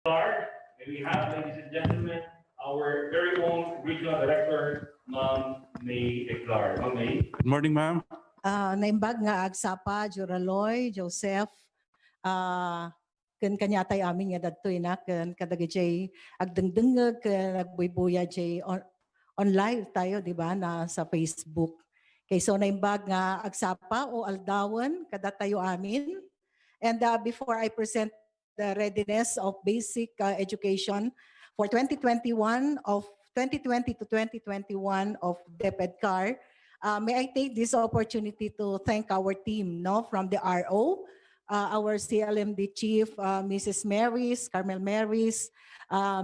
Eclar. And we have, ladies and gentlemen, our very own regional director, Ma'am May Eclar. Ma'am May. Good morning, ma'am. Naimbag nga agsapa, Juraloy, Joseph, ken kanyatay amin nga dadtoy na ken kadagay agdengdengeg ken nagbuybuya jay on live tayo di ba na sa Facebook. Kay so naimbag nga agsapa o aldawan kada tayo amin. And before I present the Readiness of Basic Education for 2020 to 2021 of DepEd CAR, may I take this opportunity to thank our team from the RO, our CLMD Chief, Mrs. Marys, Carmel Marys,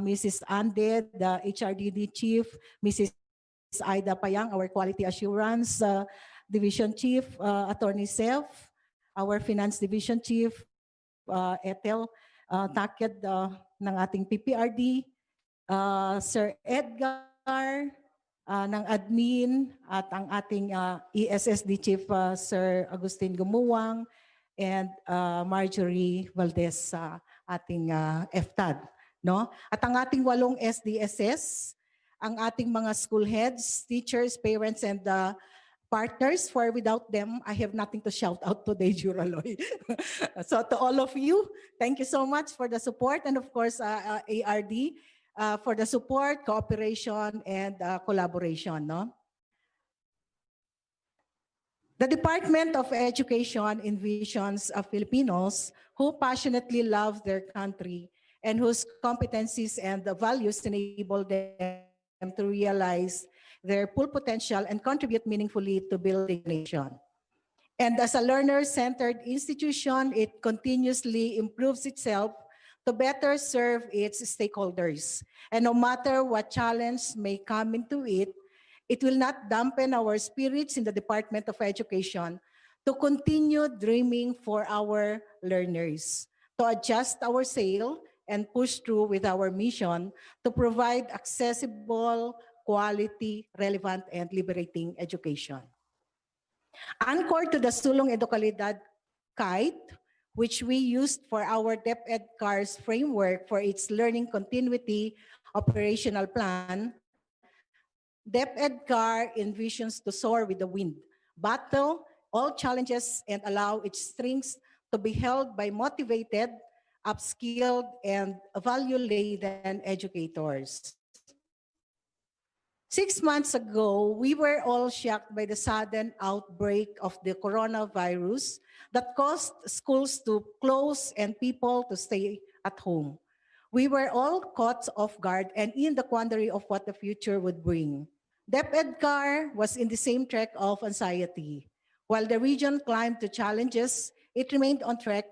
Mrs. Anded, the HRDD Chief, Mrs. Aida Payang, our Quality Assurance Division Chief, Attorney Self, our Finance Division Chief, Ethel Taked ng ating PPRD, Sir Edgar, ng admin at ang ating ESSD Chief Sir Agustin Gumuwang and Marjorie Valdez sa ating FTAD. No? At ang ating 8 SDSS, ang ating mga school heads, teachers, parents, and partners, for without them, I have nothing to shout out today, Juraloy. So to all of you, thank you so much for the support, and of course, ARD, for the support, cooperation, and collaboration. No? The Department of Education envisions Filipinos who passionately love their country and whose competencies and values enable them to realize their full potential and contribute meaningfully to building a nation. And as a learner-centered institution, it continuously improves itself to better serve its stakeholders. And no matter what challenge may come into it, it will not dampen our spirits in the Department of Education to continue dreaming for our learners, to adjust our sail and push through with our mission to provide accessible, quality, relevant, and liberating education. Anchored to the Sulong Edukalidad Kite, which we used for our DepEd CAR's framework for its learning continuity operational plan, DepEd CAR envisions to soar with the wind, battle all challenges, and allow its strengths to be held by motivated, upskilled, and value-laden educators. 6 months ago, we were all shocked by the sudden outbreak of the coronavirus that caused schools to close and people to stay at home. We were all caught off guard and in the quandary of what the future would bring. DepEd CAR was in the same track of anxiety. While the region climbed to challenges, it remained on track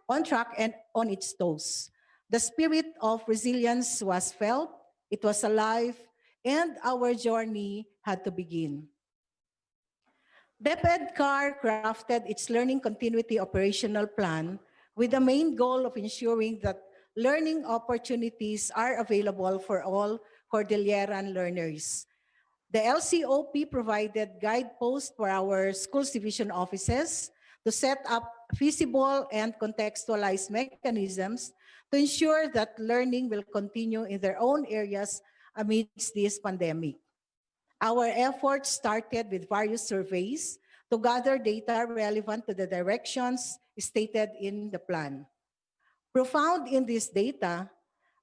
and on its toes. The spirit of resilience was felt, it was alive, and our journey had to begin. DepEd CAR crafted its learning continuity operational plan with the main goal of ensuring that learning opportunities are available for all Cordilleran learners. The LCOP provided guideposts for our schools division offices to set up feasible and contextualized mechanisms to ensure that learning will continue in their own areas amidst this pandemic. Our efforts started with various surveys to gather data relevant to the directions stated in the plan. Profound in this data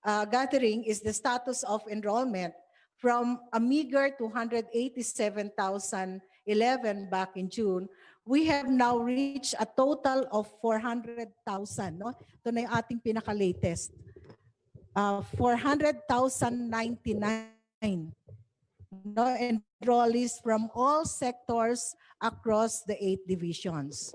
gathering is the status of enrollment from a meager 287,011 back in June. We have now reached a total of 400,000. No? Ito na yung ating pinaka-latest. 400,099 enrollees from all sectors across the 8 divisions.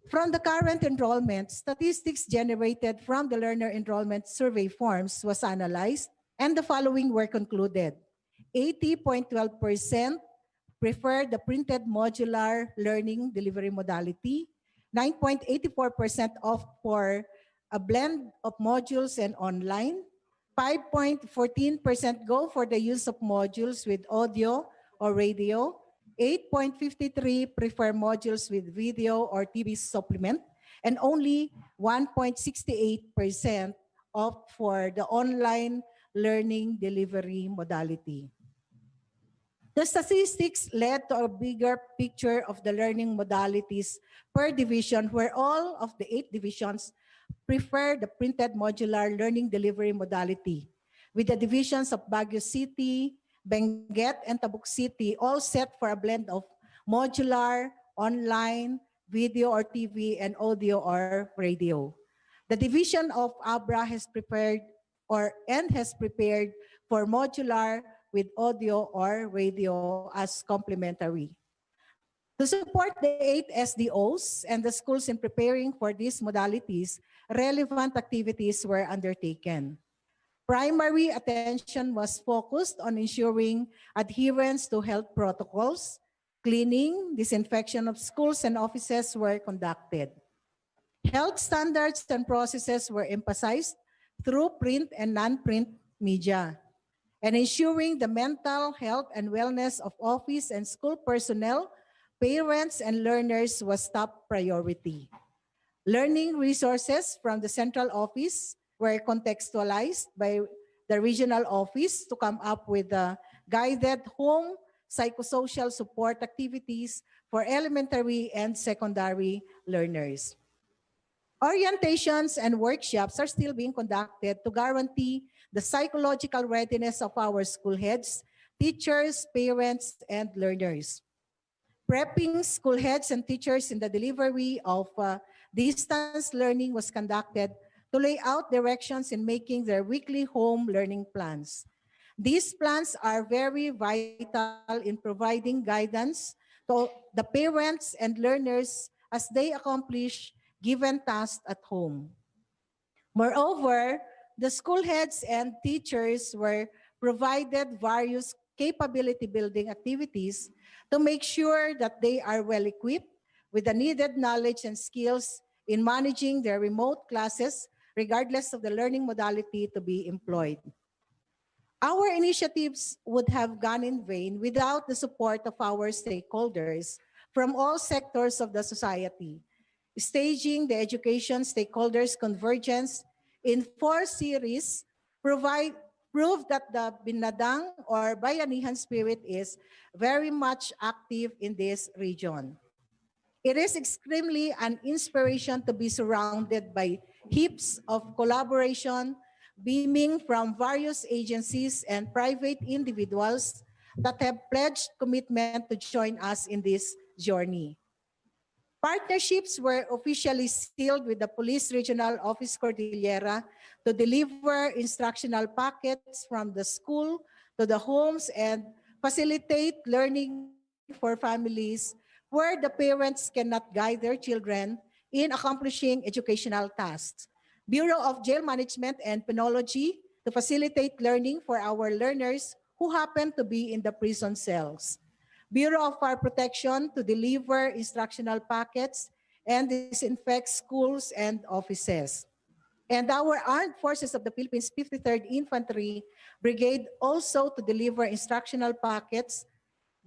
From the current enrollment, statistics generated from the learner enrollment survey forms was analyzed, and the following were concluded. 80.12% prefer the printed modular learning delivery modality, 9.84% opt for a blend of modules and online, 5.14% go for the use of modules with audio or radio, 8.53% prefer modules with video or TV supplement, and only 1.68% opt for the online learning delivery modality. The statistics led to a bigger picture of the learning modalities per division, where all of the 8 divisions prefer the printed modular learning delivery modality, with the divisions of Baguio City, Benguet, and Tabuk City all set for a blend of modular, online, video or TV, and audio or radio. The division of Abra has prepared has prepared for modular with audio or radio as complementary. To support the 8 SDOs and the schools in preparing for these modalities, relevant activities were undertaken. Primary attention was focused on ensuring adherence to health protocols. Cleaning, disinfection of schools and offices were conducted. Health standards and processes were emphasized through print and non-print media. And ensuring the mental health and wellness of office and school personnel, parents, and learners was top priority. Learning resources from the central office were contextualized by the regional office to come up with the guided home psychosocial support activities for elementary and secondary learners. Orientations and workshops are still being conducted to guarantee the psychological readiness of our school heads, teachers, parents, and learners. Prepping school heads and teachers in the delivery of distance learning was conducted to lay out directions in making their weekly home learning plans. These plans are very vital in providing guidance to the parents and learners as they accomplish given tasks at home. Moreover, the school heads and teachers were provided various capability building activities to make sure that they are well equipped with the needed knowledge and skills in managing their remote classes, regardless of the learning modality to be employed. Our initiatives would have gone in vain without the support of our stakeholders from all sectors of the society. Staging the education stakeholders' convergence in 4 series prove that the Binadang or Bayanihan spirit is very much active in this region. It is extremely an inspiration to be surrounded by heaps of collaboration beaming from various agencies and private individuals that have pledged commitment to join us in this journey. Partnerships were officially sealed with the Police Regional Office Cordillera to deliver instructional packets from the school to the homes and facilitate learning for families where the parents cannot guide their children in accomplishing educational tasks. Bureau of Jail Management and Penology to facilitate learning for our learners who happen to be in the prison cells. Bureau of Fire Protection to deliver instructional packets and disinfect schools and offices. And our Armed Forces of the Philippines 53rd Infantry Brigade also to deliver instructional packets.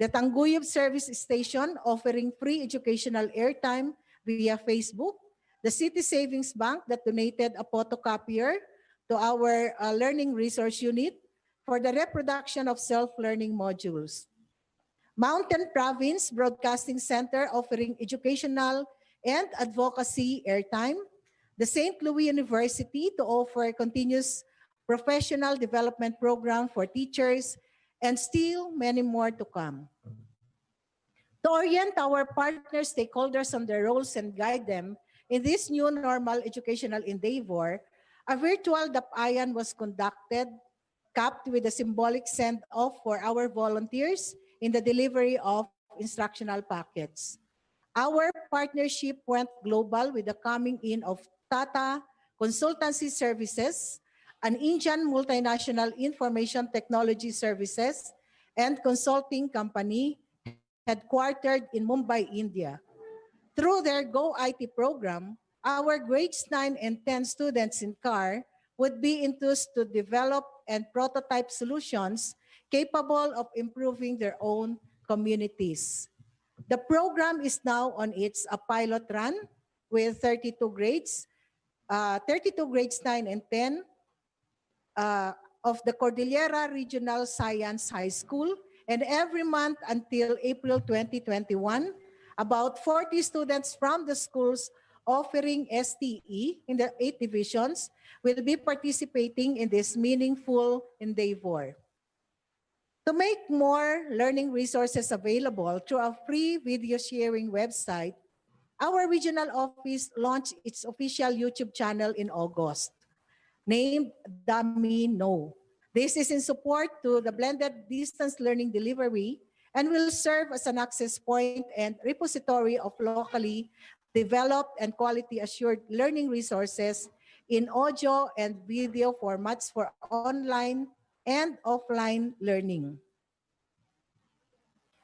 The Tanguyub Service Station offering free educational airtime via Facebook. The City Savings Bank that donated a photocopier to our Learning Resource Unit for the reproduction of self-learning modules. Mountain Province Broadcasting Center offering educational and advocacy airtime. The St. Louis University to offer continuous professional development program for teachers, and still many more to come. To orient our partner stakeholders on their roles and guide them in this new normal educational endeavor, a virtual DepAyan was conducted, capped with a symbolic send-off for our volunteers in the delivery of instructional packets. Our partnership went global with the coming in of Tata Consultancy Services, an Indian multinational information technology services and consulting company headquartered in Mumbai, India. Through their Go IT program, our grades 9 and 10 students in CAR would be enthused to develop and prototype solutions capable of improving their own communities. The program is now on its pilot run with 32 grades 9 and 10, of the Cordillera Regional Science High School, and every month until April 2021, about 40 students from the schools offering STE in the 8 divisions will be participating in this meaningful endeavor. To make more learning resources available through a free video sharing website, our regional office launched its official YouTube channel in August, named Dami No. This is in support to the blended distance learning delivery and will serve as an access point and repository of locally developed and quality assured learning resources in audio and video formats for online and offline learning.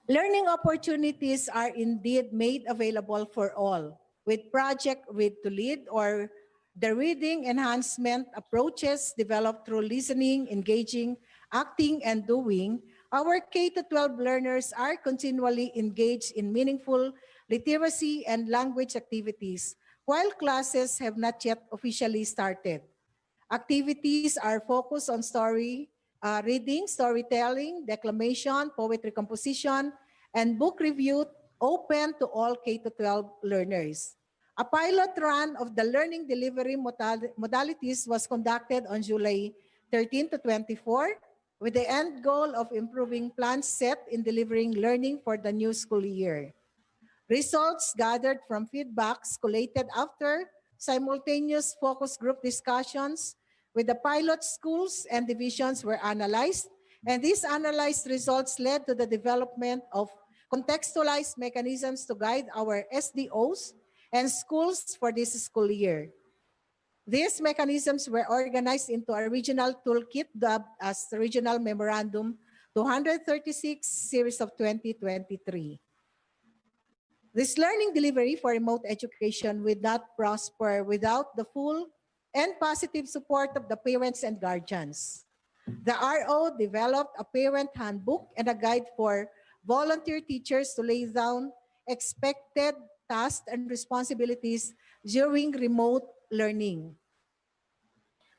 Learning opportunities are indeed made available for all with Project Read to Lead, or the reading enhancement approaches developed through listening, engaging, acting, and doing. Our K-12 learners are continually engaged in meaningful literacy and language activities, while classes have not yet officially started. Activities are focused on reading, storytelling, declamation, poetry composition, and book review, open to all K-12 learners. A pilot run of the learning delivery modalities was conducted on July 13 to 24 with the end goal of improving plans set in delivering learning for the new school year. Results gathered from feedbacks collated after simultaneous focus group discussions with the pilot schools and divisions were analyzed, and these analyzed results led to the development of contextualized mechanisms to guide our SDOs and schools for this school year. These mechanisms were organized into a regional toolkit dubbed as the Regional Memorandum 236 Series of 2023. This learning delivery for remote education would not prosper without the full and positive support of the parents and guardians. The RO developed a parent handbook and a guide for volunteer teachers to lay down expected tasks and responsibilities during remote learning.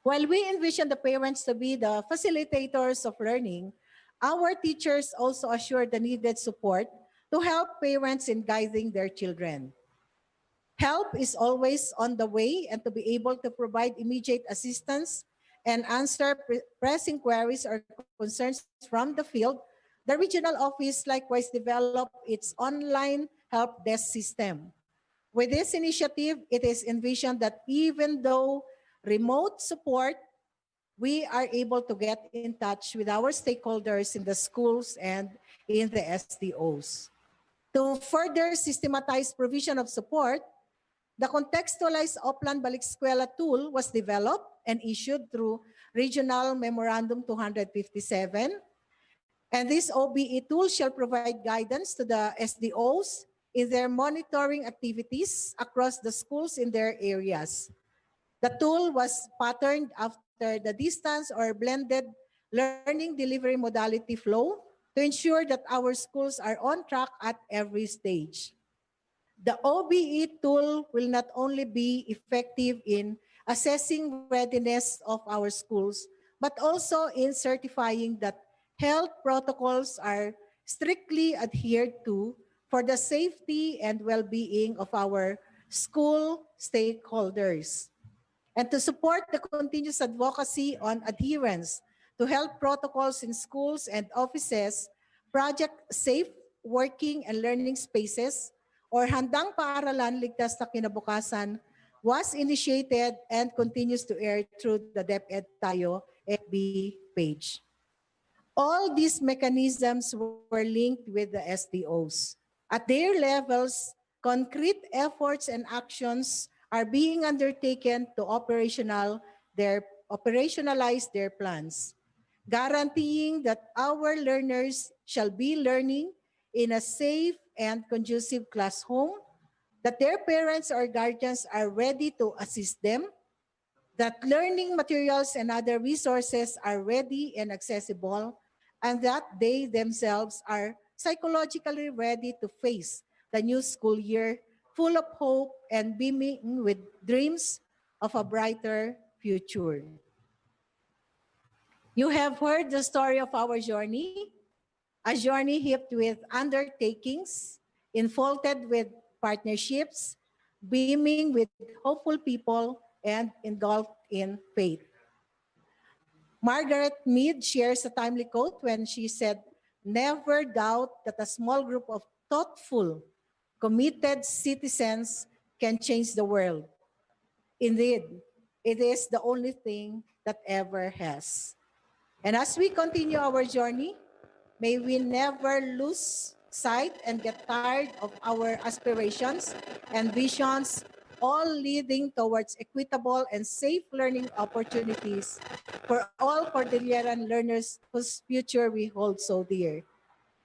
While we envision the parents to be the facilitators of learning, our teachers also assure the needed support to help parents in guiding their children. Help is always on the way, and to be able to provide immediate assistance and answer pressing queries or concerns from the field, the regional office likewise developed its online help desk system. With this initiative, it is envisioned that even though remote support, we are able to get in touch with our stakeholders in the schools and in the SDOs. To further systematize provision of support, the contextualized Oplan Balikskwela tool was developed and issued through Regional Memorandum 257. And this OBE tool shall provide guidance to the SDOs in their monitoring activities across the schools in their areas. The tool was patterned after the distance or blended learning delivery modality flow to ensure that our schools are on track at every stage. The OBE tool will not only be effective in assessing readiness of our schools, but also in certifying that health protocols are strictly adhered to for the safety and well-being of our school stakeholders. And to support the continuous advocacy on adherence to health protocols in schools and offices, Project Safe Working and Learning Spaces, or Handang Paaralan Ligtas na Kinabukasan, was initiated and continues to air through the DepEd Tayo FB page. All these mechanisms were linked with the SDOs. At their levels, concrete efforts and actions are being undertaken to operationalize their plans, guaranteeing that our learners shall be learning in a safe and conducive classroom, that their parents or guardians are ready to assist them, that learning materials and other resources are ready and accessible, and that they themselves are psychologically ready to face the new school year full of hope and beaming with dreams of a brighter future. You have heard the story of our journey, a journey heaped with undertakings, enfolded with partnerships, beaming with hopeful people, and engulfed in faith. Margaret Mead shares a timely quote when she said, "Never doubt that a small group of thoughtful, committed citizens can change the world. Indeed, it is the only thing that ever has." And as we continue our journey, may we never lose sight and get tired of our aspirations and visions, all leading towards equitable and safe learning opportunities for all Cordilleran learners whose future we hold so dear.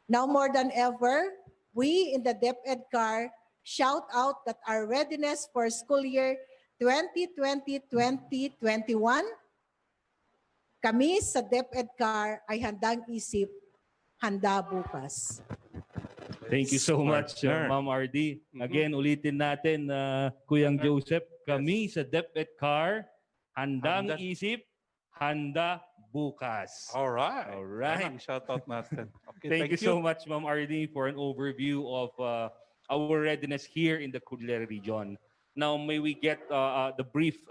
Now more than ever, we in the DepEd CAR shout out that our readiness for school year 2020-2021, kami sa DepEd CAR ay handang isip, handa bukas. Thank you so much, Ma'am RD. Again, ulitin natin, Kuyang Joseph, kami sa DepEd CAR, handang isip, handa bukas. Alright. Alright. Shout out natin. Okay, Thank you so much, Ma'am RD, for an overview of our readiness here in the Cordillera region. Now, may we get a brief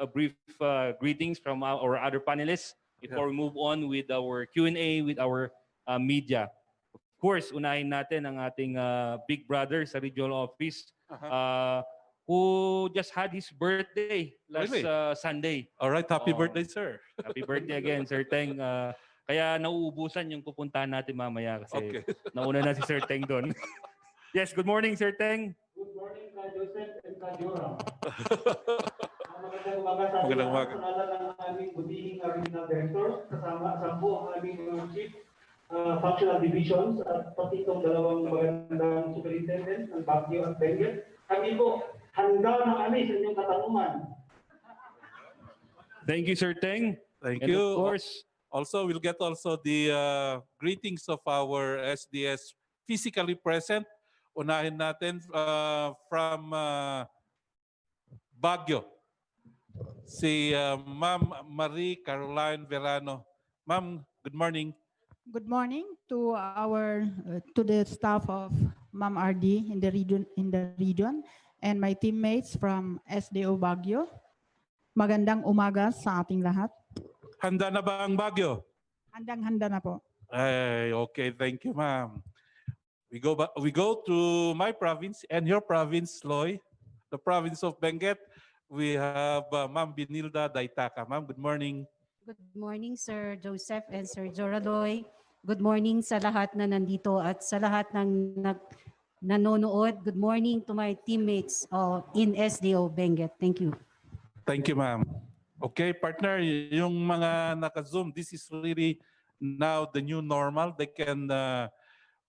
greetings from our other panelists before we move on with our Q&A with our media. Of course, unahin natin ang ating big brother sa regional office who just had his birthday last Sunday. Alright, happy birthday, sir. Happy birthday again, Sir Teng. Kaya nauubusan yung pupuntahan natin mamaya kasi nauna na si Sir Teng doon. Yes, good morning, Sir Teng. Good morning, Ka Joseph and Ka Joram. Magandang umaga. Sa ngalan ng aming butihing regional director, kasama sa buong aming chief functional divisions at pati itong dalawang magandang superintendent ng Baguio at Benguet. Kami po, handa na kami sa inyong katanungan. Thank you, Sir Teng. Thank And you. of course, Also, we'll get also the greetings of our SDS physically present. Unahin natin from Baguio, si Ma'am Marie Caroline Verano. Ma'am, good morning. Good morning to the staff of Ma'am RD in the region and my teammates from SDO Baguio. Magandang umaga sa ating lahat. Handa na ba ang Baguio? Handang-handa na po. Ay, okay, thank you, ma'am. We go to my province and your province, Loy, the province of Benguet. We have Ma'am Binilda Daitaka. Ma'am, good morning. Good morning, Sir Joseph and Sir Joraloy. Good morning sa lahat na nandito at sa lahat ng nanonood. Good morning to my teammates in SDO Benguet. Thank you. Thank you, ma'am. Okay, partner, yung mga naka-Zoom, this is really now the new normal. They can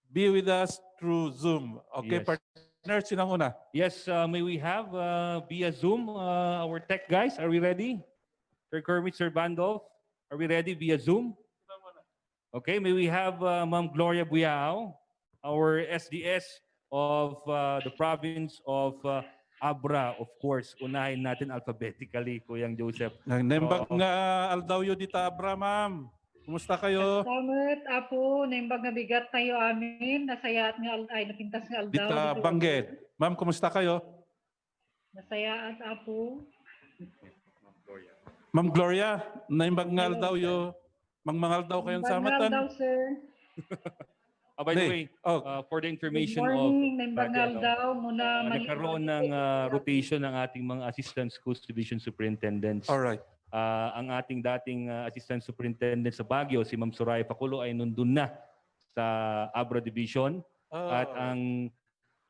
be with us through Zoom. Okay, Yes. partner, sinang una? yes, may we have via Zoom our tech guys? Are we ready? Sir Kermit, Sir Bandolf, are we ready via Zoom? Okay, may we have Ma'am Gloria Buyao, our SDS of the province of Abra, of course. Unahin natin alphabetically, Kuyang Joseph. Nembag nga aldawyo dita, Abra, ma'am. Kumusta kayo? Salamat, Apo. Naimbag na bigat tayo amin. Nasayaat nga, napintas nga aldaw. Dita, Bangged. Ma'am, kumusta kayo? Nasayaat, Apo. Ma'am Gloria, naimbag nga aldawyo. Mangmangal daw kayong samatan. Aldaw, sir. By the way, for the information Good morning. Naimbag Baguio, aldaw. Muna nagkaroon ng rotation ng ating mga Assistant Schools Division Superintendents. All right. Ang ating dating Assistant Superintendent sa Baguio, si Ma'am Soraya Paculo, ay nandun na sa Abra Division. At ang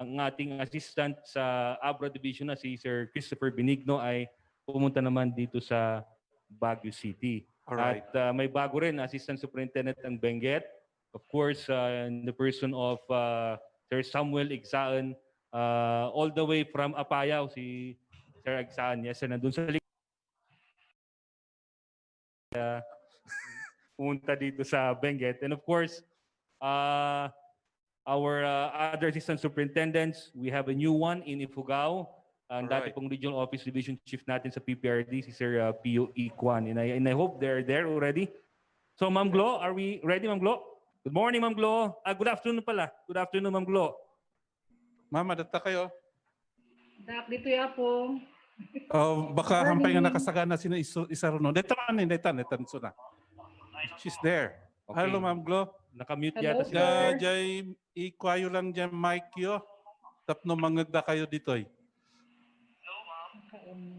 ating assistant sa Abra Division na si Sir Christopher Benigno ay pumunta naman dito sa Baguio City. Alright. At may bago rin, Assistant Superintendent ang Benguet. Of course, in the person of Sir Samuel Igsaan, all the way from Apayao, si Sir Igsaan. Yes, nandun sa pumunta dito sa Benguet. And of course, our other assistant superintendents, we have a new one in Ifugao. Ang dati pong regional office division chief natin sa PPRD, si Sir Pio Ikwan. And I hope they're there already. So, Ma'am Glo, are we ready, Ma'am Glo? Good morning, Ma'am Glo. Good afternoon pala. Good afternoon, Ma'am Glo. Ma'am, adata kayo. Dak dito ya po. Baka hampay nga Morning. nakasagana sina isaruno. Detan suna. She's there. Okay. Hello, Ma'am Glo. Nakamute Hello, yata sila. sir. Jay, ikwayo lang dyan mic yo. Tapno mangagda kayo dito.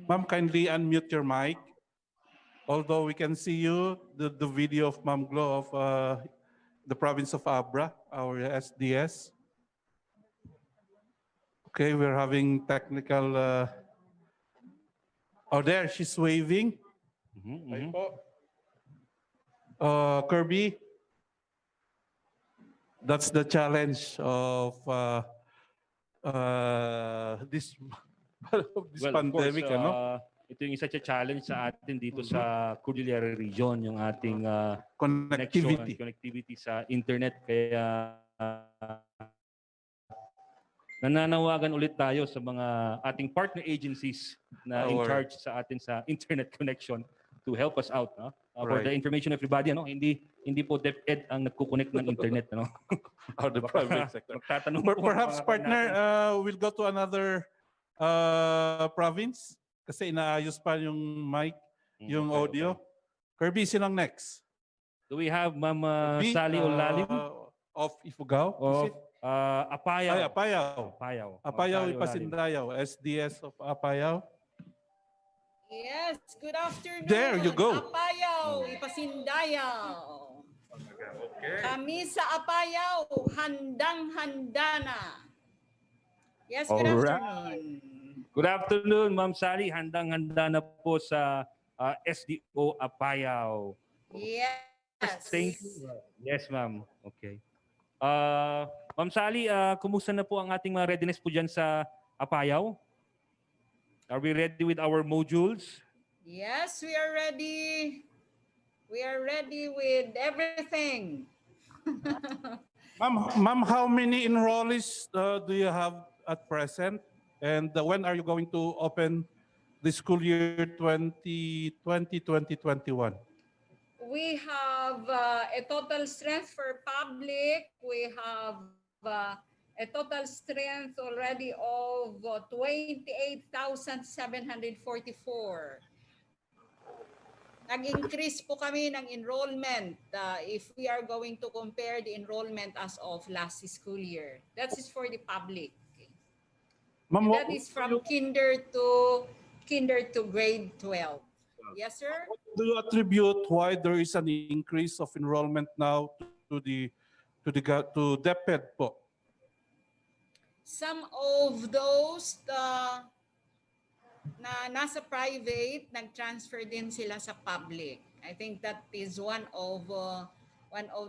Ma'am, kindly unmute your mic. Although we can see you, the video of Ma'am Glo of the province of Abra, our SDS. Okay, we're having technical. Oh, there, she's waving. Ayun po. Kirby, that's the challenge of this, this Well, pandemic. of course, ito yung isa sa challenge sa atin dito sa Cordillera Region, yung ating connectivity sa internet. Kaya nananawagan ulit tayo sa mga ating partner agencies na in charge sa atin sa internet connection to help us out. No? For the information of everybody, ano? Hindi po DepEd ang nagko-connect ng internet. Ano? Or the private sector. Magtatanong po Perhaps, mga partner, natin. we'll go to another province kasi inaayos pa yung mic, yung audio. Kirby, sinong next? Do we have Ma'am Kirby, Sally Olalim of Ifugao? of Apayao? Ay, Apayao. Apayao. Apayao, Sally Olalim. Ipasindayaw. SDS of Apayao. Yes, good afternoon. There you go. Apayao, Ipasindayaw. Kami sa Apayao, handang-handa na. Yes, good afternoon. Good afternoon, Ma'am Sally. Handang-handa na po sa SDO Apayao. Yes. Thank you. Yes, ma'am. Okay. Ma'am Sally, kumusta na po ang ating mga readiness po dyan sa Apayao? Are we ready with our modules? Yes, we are ready. We are ready with everything. Ma'am, how many enrollees do you have at present? And when are you going to open the school year 2020-2021? We have a total strength for public. We have a total strength already of 28,744. Nag-increase po kami ng enrollment if we are going to compare the enrollment as of last school year. That is for the public. Ma'am, That is from kinder to grade 12. Yes, sir? what do you attribute why there is an increase of enrollment now to DepEd po? Some of those na nasa private, nag-transfer din sila sa public. I think that is one of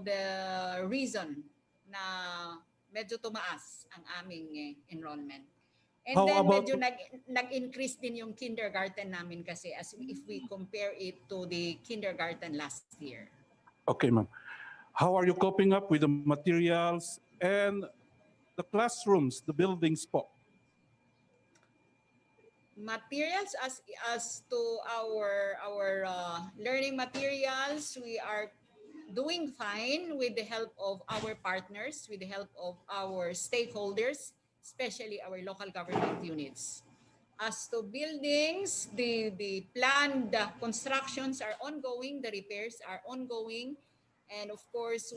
the reason na medyo tumaas ang aming enrollment. And How then about- medyo nag-increase din yung kindergarten namin kasi if we compare it to the kindergarten last year. Okay, ma'am. How are you coping up with the materials and the classrooms, the buildings po? Materials as to our learning materials, we are doing fine with the help of our partners, with the help of our stakeholders, especially our local government units. As to buildings, the planned constructions are ongoing, the repairs are ongoing, and of course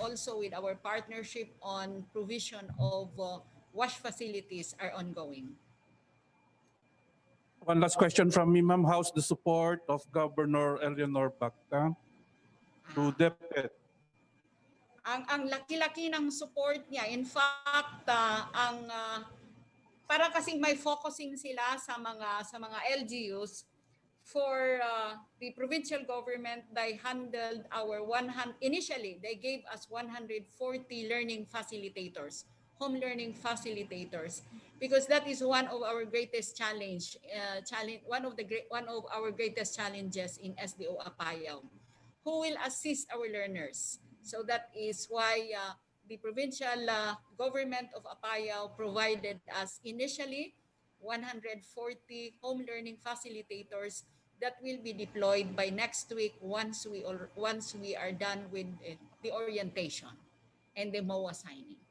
also with our partnership on provision of wash facilities are ongoing. One last question from me, ma'am. How's the support of Governor Leonor Magtolis to DepEd? Ang laki-laki ng support niya. In fact, parang kasing may focusing sila sa mga LGUs. For the provincial government, they handled initially they gave us 140 learning facilitators, home learning facilitators, because that is one of our greatest one of our greatest challenges in SDO Apayao, who will assist our learners. So that is why the provincial government of Apayao provided us initially 140 home learning facilitators that will be deployed by next week once we are done with the orientation and the MOA signing.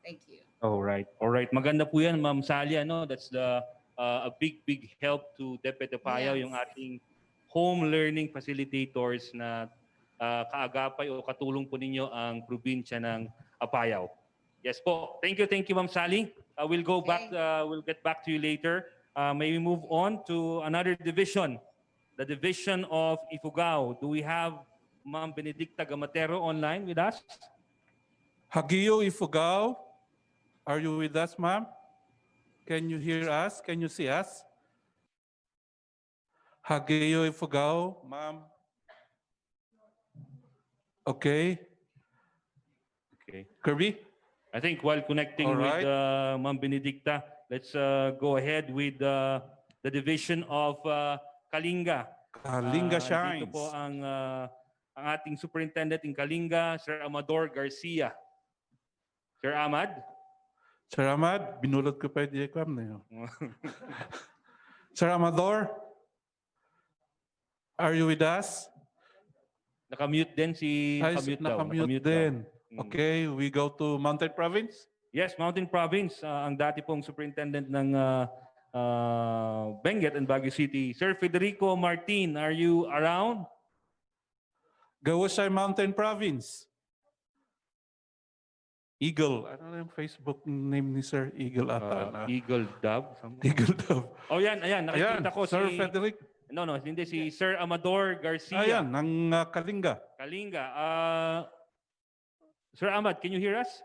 Thank you. All right. Maganda po yan, Ma'am Sally. Ano? That's a big help to DepEd Apayao, Yes. yung ating home learning facilitators na kaagapay o katulong po ninyo ang probinsya ng Apayao. Yes po. Thank you, Ma'am Sally. We'll get back to you later. May we move on to another division, the division of Ifugao. Do we have Ma'am Benedicta Gamatero online with us? Hagio Ifugao, are you with us, ma'am? Can you hear us? Can you see us? Hagio Ifugao, ma'am. Okay. Kirby? I think while connecting All right. with Ma'am Benedicta, let's go ahead with the division of Kalinga. Kalinga Dito shines. po ang ating superintendent in Kalinga, Sir Amador Garcia. Sir Ahmad? Sir Ahmad, binulot ko pa yung diagram na yun. Sir Amador, are you with us? Nakamute din si Nakamute din. Okay, we go to Mountain Province. Yes, Mountain Province. Ang dati pong superintendent ng Benguet and Baguio City. Sir Federico Martin, are you around? Gawasay Mountain Province. Eagle. Ano na yung Facebook name ni Sir Eagle ata? Eagle Dove? Eagle Dove. Oh, yan. Ayan. Nakikita ko Sir si... Frederick. No, hindi. Si Sir Amador Garcia. Ayan, ng Kalinga. Kalinga. Sir Ahmad, can you hear us?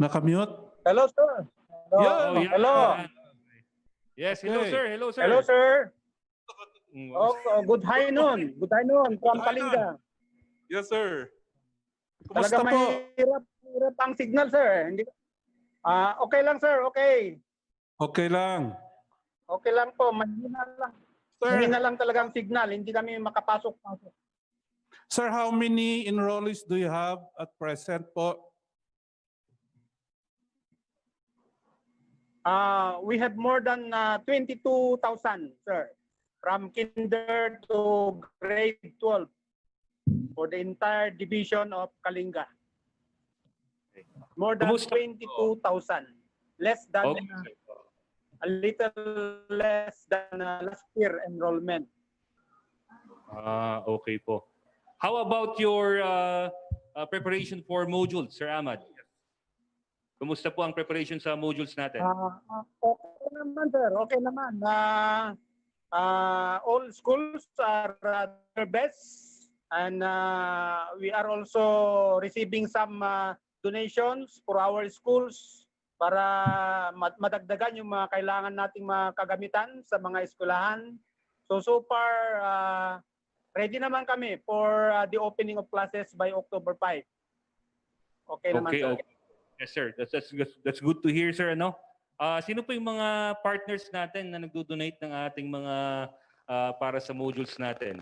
Nakamute? Hello, sir. Hello. Oh, yeah. Hello. Yes, Okay. hello, sir. Hello, sir. Hello, sir. Oh, good high noon. Good high noon from Good high Kalinga. Yes, sir. Kumusta Talaga po? mahirap ang signal, sir. Hindi. Okay lang, sir. Okay. Okay lang. Okay lang po. Mahina lang. Sir, Mahina lang talagang signal. Hindi kami makapasok-pasok. sir, how many enrollees do you have at present po? We have more than 22,000, sir. From kinder to grade 12 for the entire division of Kalinga. More than Kumusta? 22,000. Less than, Okay. a little less than last year enrollment. Okay po. How about your preparation for modules, Sir Ahmad? Kumusta po ang preparation sa modules natin? Okay naman, sir. Okay naman. All schools are their best. And we are also receiving some donations for our schools para madagdagan yung mga kailangan nating mga kagamitan sa mga eskwelahan. So far, ready naman kami for the opening of classes by October 5. Okay naman, sir. Okay. Yes, sir. That's good to hear, sir. Ano? Sino po yung mga partners natin na nagdo-donate ng ating mga para sa modules natin?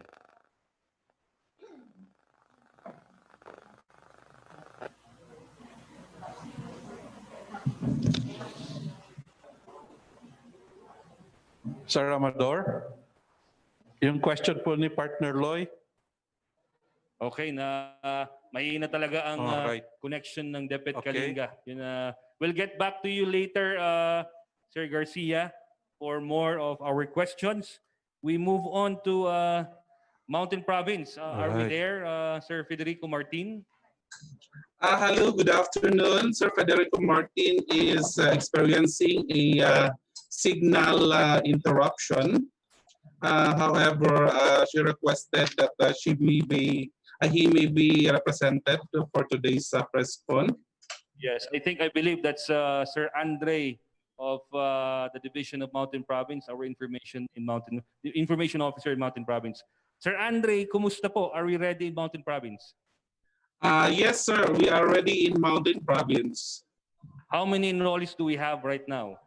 Sir Amador? Yung question po ni partner Loy? Okay, na mahina talaga ang Alright. connection ng DepEd Okay. Kalinga. Yun, we'll get back to you later, Sir Garcia, for more of our questions. We move on to Mountain Province. Are we Alright. there, Sir Federico Martin? Hello, good afternoon. Sir Federico Martin is experiencing a signal interruption. However, she requested that he may be represented for today's press con. Yes, I believe that's Sir Andre of the Division of Mountain Province, our the information officer in Mountain Province. Sir Andre, kumusta po? Are we ready in Mountain Province? Yes, sir. We are ready in Mountain Province. How many enrollees do we have right now?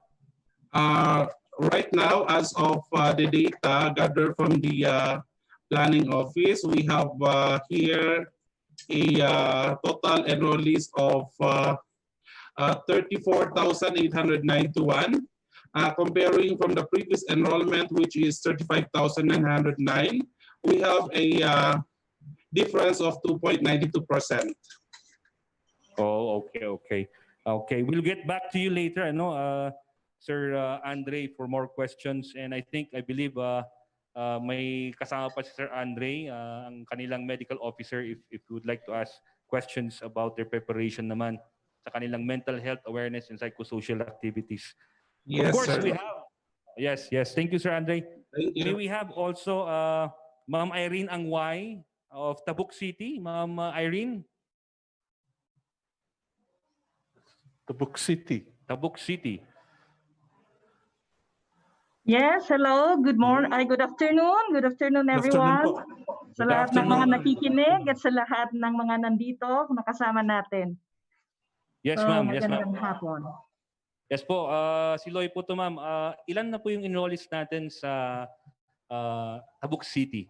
Right now, as of the data gathered from the planning office, we have here a total enrollees of 34,891. comparing from the previous enrollment, which is 35,909, we have a difference of 2.92%. Oh, okay. We'll get back to you later, Sir Andre, for more questions. And I believe may kasama pa si Sir Andre, ang kanilang medical officer, if you would like to ask questions about their preparation naman sa kanilang mental health awareness and psychosocial activities. Yes, of course, sir. we have. Yes. Thank you, Sir Andre. Thank you. May we have also Ma'am Irene Angway of Tabuk City. Ma'am Irene. Tabuk City. Yes, hello. Good morning. Good afternoon. Good afternoon, everyone. Sa lahat ng mga nakikinig at sa lahat ng mga nandito nakasama natin. Yes, So, ma'am. magandang hapon. Yes po. Si Loy po to, ma'am. Ilan na po yung enrollees natin sa Tabuk City?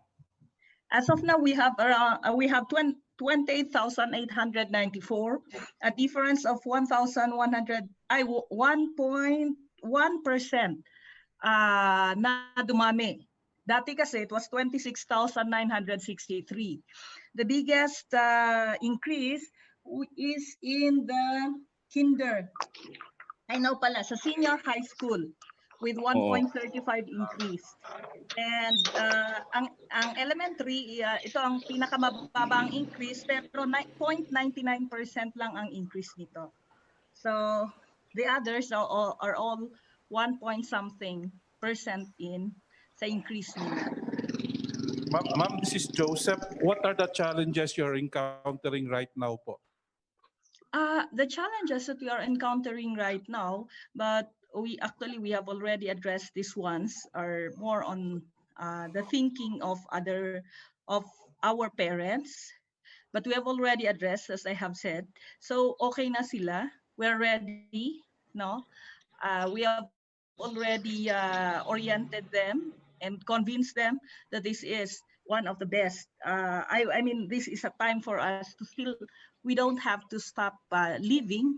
As of now, we have 28,894, a difference of 1,100, 1.1% na dumami. Dati kasi it was 26,963. The biggest increase is in the sa senior high school with 1.35 increase. And ang elementary, ito ang pinakamababang increase, pero 0.99% lang ang increase nito. So the others are all 1 point something percent in sa increase nila. Ma'am, this is Joseph. What are the challenges you're encountering right now po? The challenges that we are encountering right now, but we have already addressed these ones, are more on the thinking of our parents, but we have already addressed, as I have said. So okay na sila, we're ready, no? We have already oriented them and convinced them that this is one of the best. I mean, this is a time for us to still, we don't have to stop living,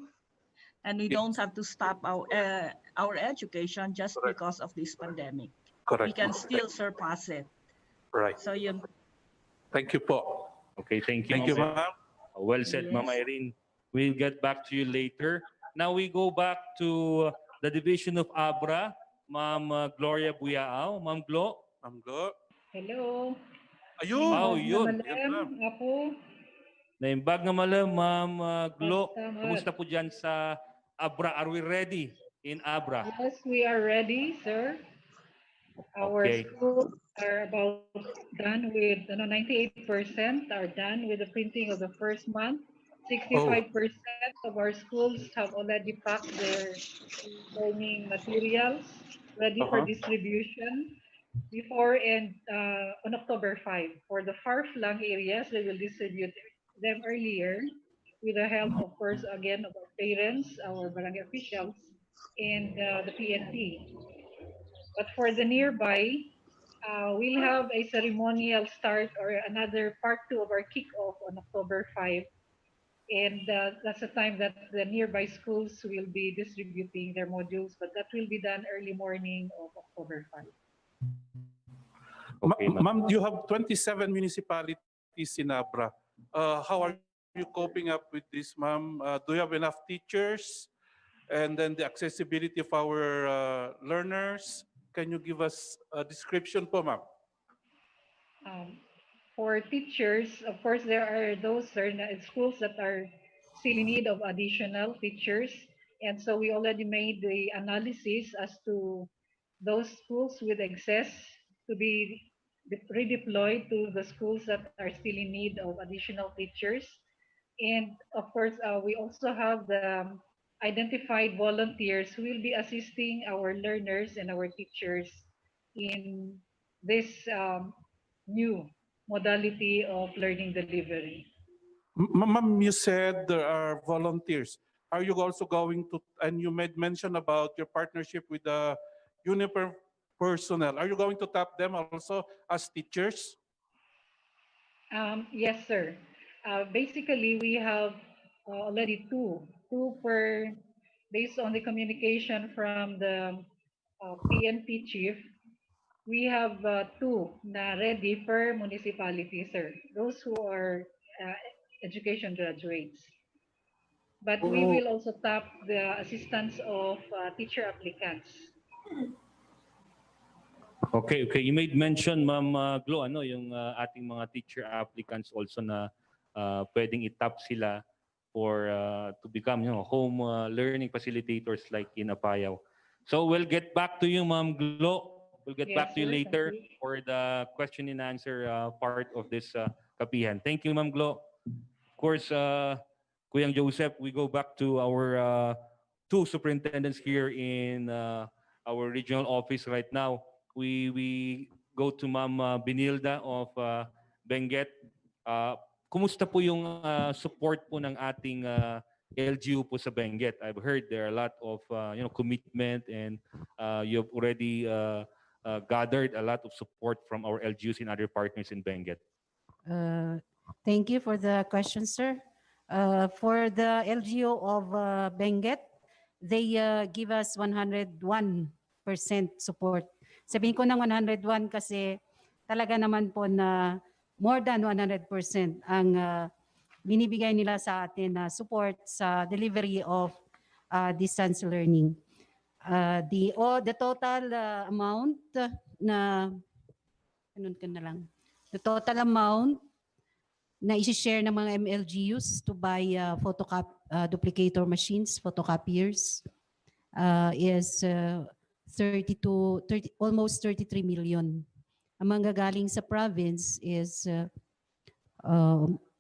and we don't have to stop our education just because of this pandemic. Correct. We can still surpass it. Right. So yun. Thank you po. Okay, thank you. Thank you, ma'am. Well said, Yes. Ma'am Irene. We'll get back to you later. Now we go back to the Division of Abra, Ma'am Gloria Buyao. Ma'am Glo. Ma'am Glo. Hello. Ayun. Oh, yun. Ako. Naimbag nga malam, Ma'am Glo. Salamat. Kumusta po dyan sa Abra? Are we ready in Abra? Yes, we are ready, sir. Our Okay. schools are about done with, 98% are done with the printing of the first month. 65% of our schools have already packed their learning materials ready for distribution before and on October 5. For the far-flung areas, we will distribute them earlier with the help, of course, again, of our parents, our barangay officials, and the PNP. But for the nearby, we'll have a ceremonial start or another part 2 of our kickoff on October 5. And that's the time that the nearby schools will be distributing their modules, but that will be done early morning of October 5. Okay, Ma'am, you have 27 municipalities in Abra. How are you coping up with this, ma'am? Do you have enough teachers? And then the accessibility of our learners? Can you give us a description po, ma'am? For teachers, of course, there are those schools that are still in need of additional teachers. And so we already made the analysis as to those schools with excess to be redeployed to the schools that are still in need of additional teachers. And of course, we also have the identified volunteers who will be assisting our learners and our teachers in this new modality of learning delivery. Ma'am, you said there are volunteers. Are you also going to, and you made mention about your partnership with the uniform personnel. Are you going to tap them also as teachers? Yes, sir. Basically, we have already two per, based on the communication from the PNP chief, we have two na ready per municipality, sir. Those who are education graduates. But we will also tap the assistance of teacher applicants. Okay, okay. You made mention, Ma'am Glo, ano, yung ating mga teacher applicants also na pwedeng itap sila for to become home learning facilitators like in Apayao. So we'll get back to you, Ma'am Glo. We'll get Yes, back to you sir. later Thank you. for the question and answer part of this kapihan. Thank you, Ma'am Glo. Of course, Kuyang Joseph, we go back to our two superintendents here in our regional office right now. We go to Ma'am Benilda of Benguet. Kumusta po yung support po ng ating LGU po sa Benguet? I've heard there are a lot of commitment and you've already gathered a lot of support from our LGUs and other partners in Benguet. Thank you for the question, sir. For the LGU of Benguet, they give us 101% support. Sabihin ko ng 101 kasi talaga naman po na more than 100% ang binibigay nila sa atin na support sa delivery of distance learning. The total amount na the total amount na i-share ng mga MLGUs to buy duplicator machines, photocopiers is almost 33 million. Ang manggagaling sa province is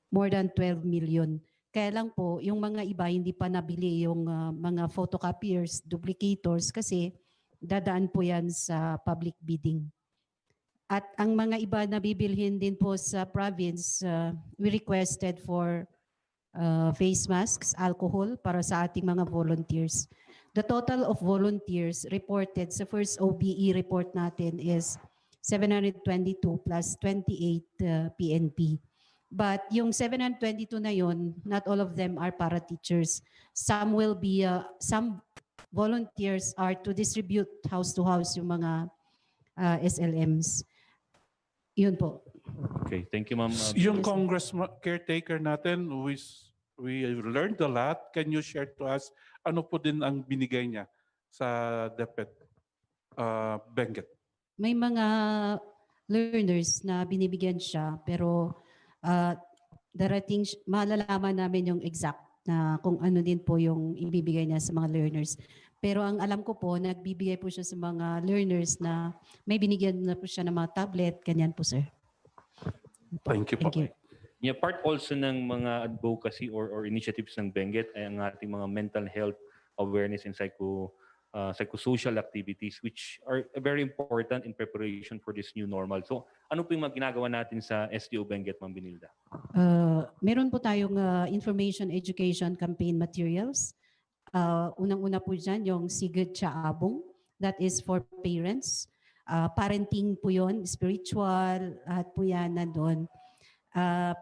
more than 12 million. Kaya lang po, yung mga iba hindi pa nabili yung mga photocopiers, duplicators kasi dadaan po yan sa public bidding. At ang mga iba na bibilhin din po sa province, we requested for face masks, alcohol para sa ating mga volunteers. The total of volunteers reported sa first OBE report natin is 722 plus 28 PNP. But yung 722 na yun, not all of them are para teachers. Some will be, some volunteers are to distribute house to house yung mga SLMs. Yun po. Okay, thank you, Ma'am. Yung Congress caretaker natin, we learned a lot. Can you share to us ano po din ang binigay niya sa DepEd Benguet? May mga learners na binibigyan siya pero darating malalaman namin yung exact na kung ano din po yung ibibigay niya sa mga learners. Pero ang alam ko po, nagbibigay po siya sa mga learners na may binigyan na po siya ng mga tablet, ganyan po, sir. Thank you po. Thank you. Yeah, part also ng mga advocacy or initiatives ng Benguet ay ang ating mga mental health awareness and psychosocial activities which are very important in preparation for this new normal. So ano po yung mga ginagawa natin sa SDO Benguet, Ma'am Benilda? Meron po tayong information education campaign materials. Unang-una po dyan yung Sigud Chaabong, that is for parents. Parenting po yun, spiritual, at po yan nandun.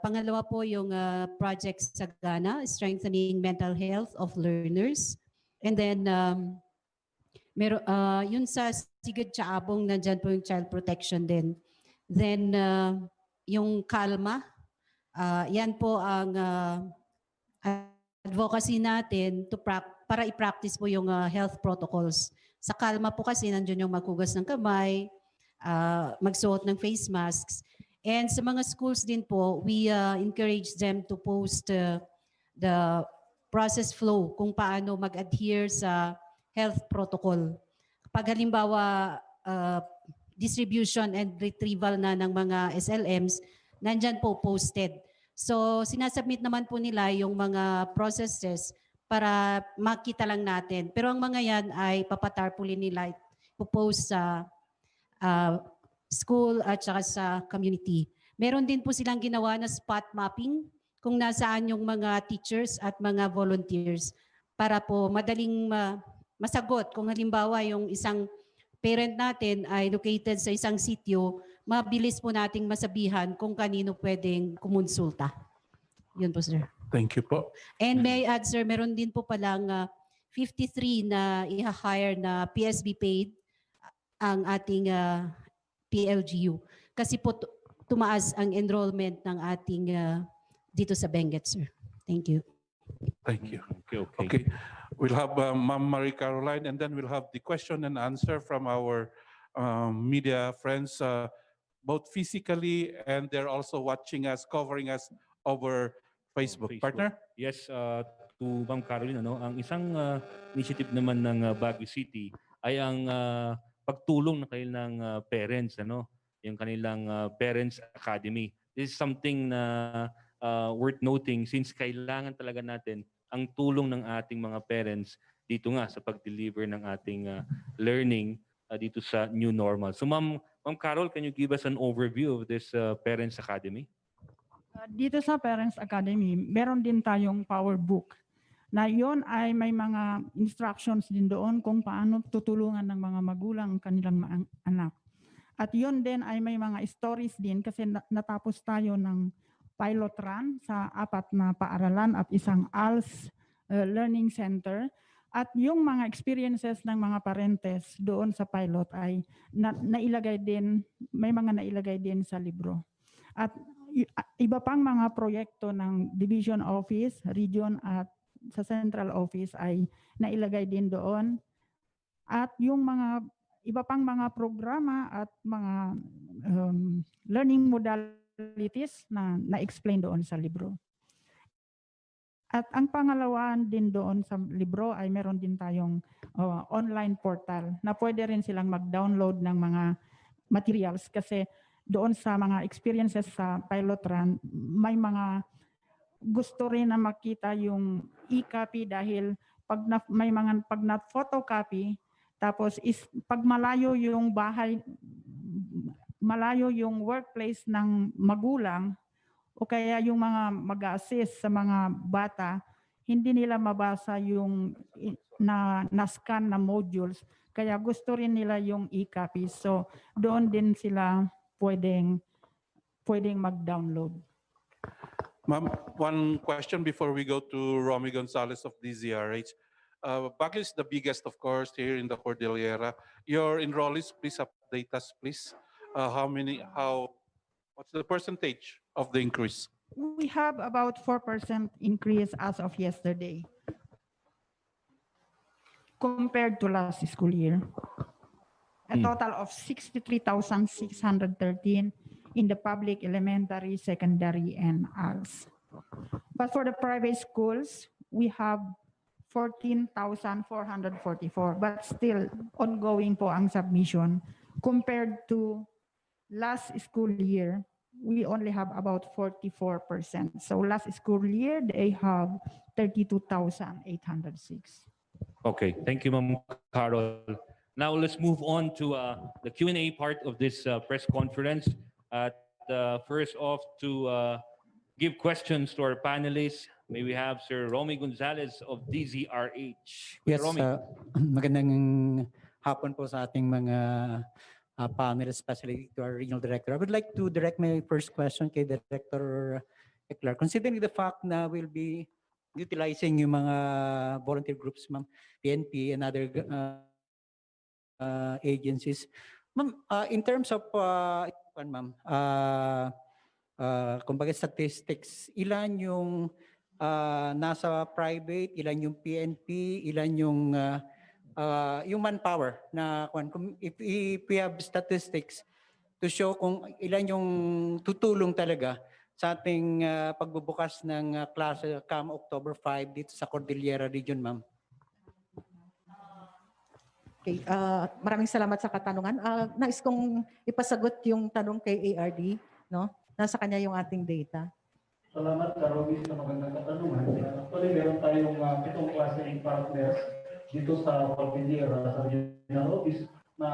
Pangalawa po yung Project Sagana, strengthening mental health of learners. And then, yun sa Sigud Chaabong, nandyan po yung child protection din. Then, yung Kalma, yan po ang advocacy natin para i-practice po yung health protocols. Sa Kalma po kasi nandiyan yung maghugas ng kamay, magsuot ng face masks. And sa mga schools din po, we encourage them to post the process flow kung paano mag-adhere sa health protocol. Pag halimbawa, distribution and retrieval na ng mga SLMs, nandyan po posted. So sinasubmit naman po nila yung mga processes para makita lang natin. Pero ang mga yan ay papatarpulin nila, ipopost sa school at saka sa community. Meron din po silang ginawa na spot mapping kung nasaan yung mga teachers at mga volunteers para po madaling masagot. Kung halimbawa yung isang parent natin ay located sa isang sitio, mabilis po nating masabihan kung kanino pwedeng kumonsulta. Yun po, sir. Thank you po. And may I add, sir, meron din po palang 53 na i-hire na PSB paid ang ating PLGU. Kasi po tumaas ang enrollment ng ating dito sa Benguet, sir. Thank you. Thank you. Okay. Okay, we'll have Ma'am Marie Caroline, and then we'll have the question and answer from our media friends, both physically and they're also watching us, covering us over Facebook. Partner? Yes, to Ma'am Caroline, ang isang initiative naman ng Baguio City ay ang pagtulong ng kanilang parents, yung kanilang Parents Academy. This is something na worth noting since kailangan talaga natin ang tulong ng ating mga parents dito nga sa pag-deliver ng ating learning dito sa new normal. So Ma'am Carol, can you give us an overview of this Parents Academy? Dito sa Parents Academy, meron din tayong power book na yon ay may mga instructions din doon kung paano tutulungan ng mga magulang ang kanilang anak. At yon din ay may mga stories din kasi natapos tayo ng pilot run sa 4 na paaralan at isang ALS Learning Center. At yung mga experiences ng mga parentes doon sa pilot ay nailagay din, may mga nailagay din sa libro. At iba pang mga proyekto ng Division Office, Region at sa Central Office ay nailagay din doon. At yung mga iba pang mga programa at mga learning modalities na na-explain doon sa libro. At ang pangalawa din doon sa libro ay meron din tayong online portal na pwede rin silang mag-download ng mga materials kasi doon sa mga experiences sa pilot run, may mga gusto rin na makita yung e-copy dahil pag na-photocopy, tapos pag malayo yung bahay, malayo yung workplace ng magulang o kaya yung mga mag-assist sa mga bata, hindi nila mabasa yung na-scan na modules. Kaya gusto rin nila yung e-copy. So doon din sila pwedeng mag-download. Ma'am, one question before we go to Romy Gonzalez of DZRH. Baguio is the biggest, of course, here in the Cordillera. Your enrollees, please update us, please. What's the percentage of the increase? We have about 4% increase as of yesterday compared to last school year. A total of 63,613 in the public, elementary, secondary, and ALS. But for the private schools, we have 14,444, but still ongoing po ang submission. Compared to last school year, we only have about 44%. So last school year, they have 32,806. Okay, thank you, Ma'am Carol. Now let's move on to the Q&A part of this press conference. First off, to give questions to our panelists, may we have Sir Romy Gonzalez of DZRH. Yes, Romy. magandang hapon po sa ating mga panelists, especially to our regional director. I would like to direct my first question kay Director Eclar. Considering the fact na we'll be utilizing yung mga volunteer groups, ma'am, PNP and other agencies, ma'am, in terms of kumbaga statistics, ilan yung nasa private, ilan yung PNP, ilan yung manpower na if we have statistics to show kung ilan yung tutulong talaga sa ating pagbubukas ng klase come October 5 dito sa Cordillera Region, ma'am. Okay, maraming salamat sa katanungan. Nais kong ipasagot yung tanong kay ARD, no? Nasa kanya yung ating data. Salamat, Romy, sa magandang katanungan. Actually, meron tayong 7 klase ng partners dito sa Cordillera, sa regional office, na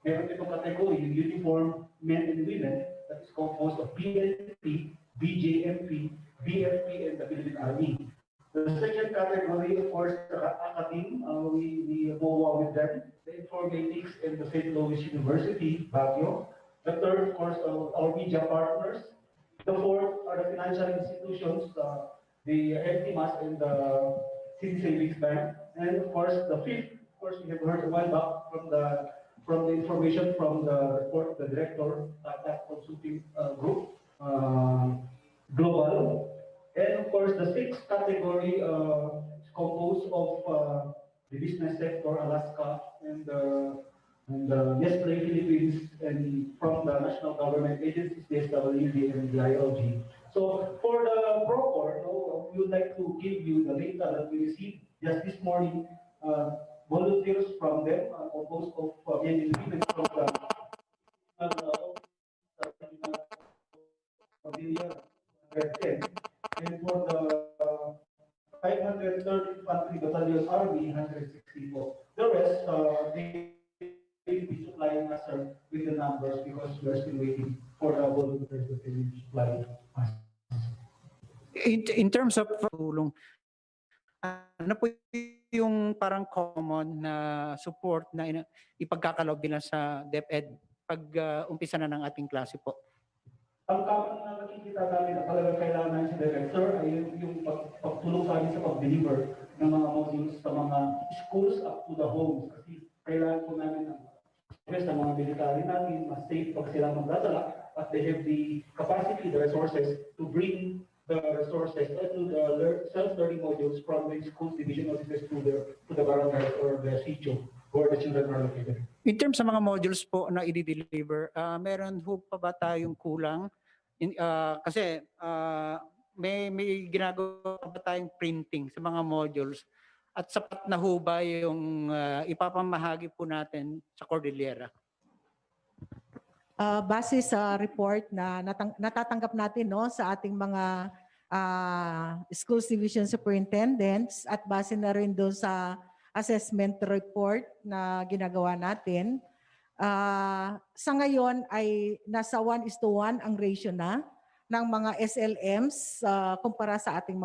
meron itong category, yung uniform men and women, that is composed of PNP, BJMP, BFP, and the Philippine Army. The second category, of course, the academe, we go with them, the informatics and the St. Louis University, Baguio. The third, of course, our media partners. The fourth are the financial institutions, the FTMAS and the City Savings Bank. And of course, the fifth, of course, we have heard a while back from the from the information from the report, the director at that consulting group, global. And of course, the sixth category is composed of the business sector, Alaska, and Nestle Philippines, and from the national government agencies, the SWD and the ILG. So for the PROCOR, we would like to give you the data that we received just this morning. Volunteers from them, composed of men and women from the and for the 530 Infantry Battalion Army, 164. The rest, they will be supplying us with the numbers because we're still waiting for the volunteers that they will supply us. In terms of tulong, ano po yung parang common na support na ipagkakaloob nila sa DepEd pag umpisa na ng ating klase po? Ang common na nakikita namin na talagang kailangan si Director ay yung pagtulong sa amin sa pag-deliver ng mga modules sa mga schools up to the homes. Kasi kailangan po namin ng mga military natin, mas safe pag sila magdadala at they have the capacity, the resources to bring the resources to the self-learning modules from the school division offices to the barangay or the sitio where the children are located. In terms sa mga modules po na i-deliver, meron ho pa ba tayong kulang? Kasi may ginagawa pa ba tayong printing sa mga modules at sapat na ho ba yung ipapamahagi po natin sa Cordillera? Base sa report na natatanggap natin sa ating mga schools division superintendents at base na rin doon sa assessment report na ginagawa natin, sa ngayon ay nasa 1:1 ang ratio na ng mga SLMs kumpara sa ating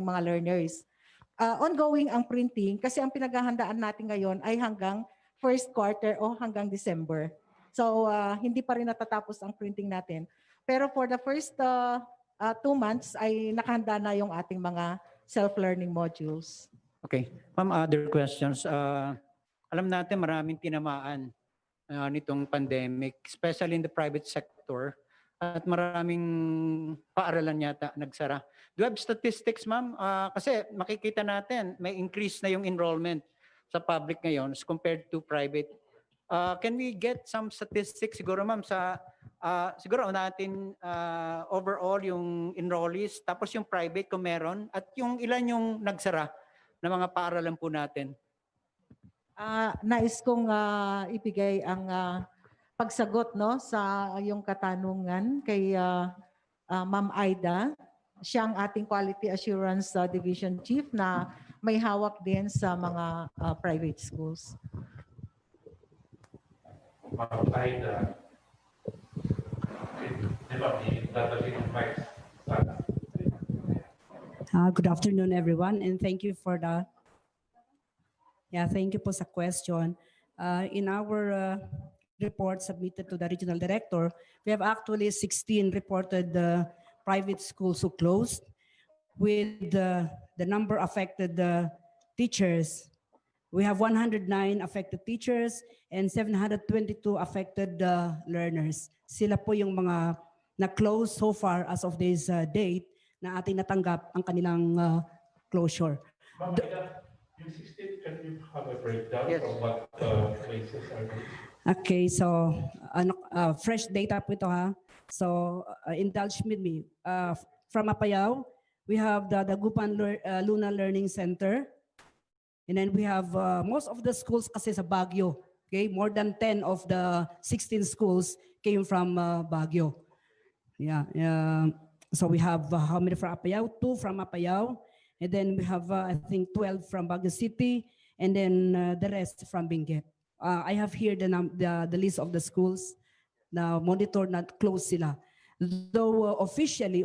mga learners. Ongoing ang printing kasi ang pinaghahandaan natin ngayon ay hanggang first quarter o hanggang December. So hindi pa rin natatapos ang printing natin. Pero for the first 2 months ay nakahanda na yung ating mga self-learning modules. Okay. Ma'am, other questions. Alam natin maraming tinamaan nitong pandemic, especially in the private sector, at maraming paaralan yata nagsara. Do you have statistics, ma'am? Kasi makikita natin may increase na yung enrollment sa public ngayon as compared to private. Can we get some statistics siguro, ma'am, sa siguro natin overall yung enrollees, tapos yung private kung meron, at yung ilan yung nagsara na mga paaralan po natin? Nais kong ibigay ang pagsagot sa iyong katanungan kay Ma'am Aida. Siya ang ating Quality Assurance Division Chief na may hawak din sa mga private schools. Ma'am Aida, good afternoon, everyone, and thank you for the thank you po sa question. In our report submitted to the regional director, we have actually 16 reported private schools who closed, with the number affected teachers. We have 109 affected teachers and 722 affected learners. Sila po yung mga na-close so far as of this date na ating natanggap ang kanilang closure. Ma'am, yung 16, can you have a breakdown of what places are they? Okay, so fresh data po ito ha. So indulge with me. From Apayao, we have the Dagupan Luna Learning Center. And then we have most of the schools kasi sa Baguio. Okay, more than 10 of the 16 schools came from Baguio. So we have how many from Apayao? 2 from Apayao. And then we have I think 12 from Baguio City, and then the rest from Benguet. I have here the list of the schools na monitor na close sila. Though officially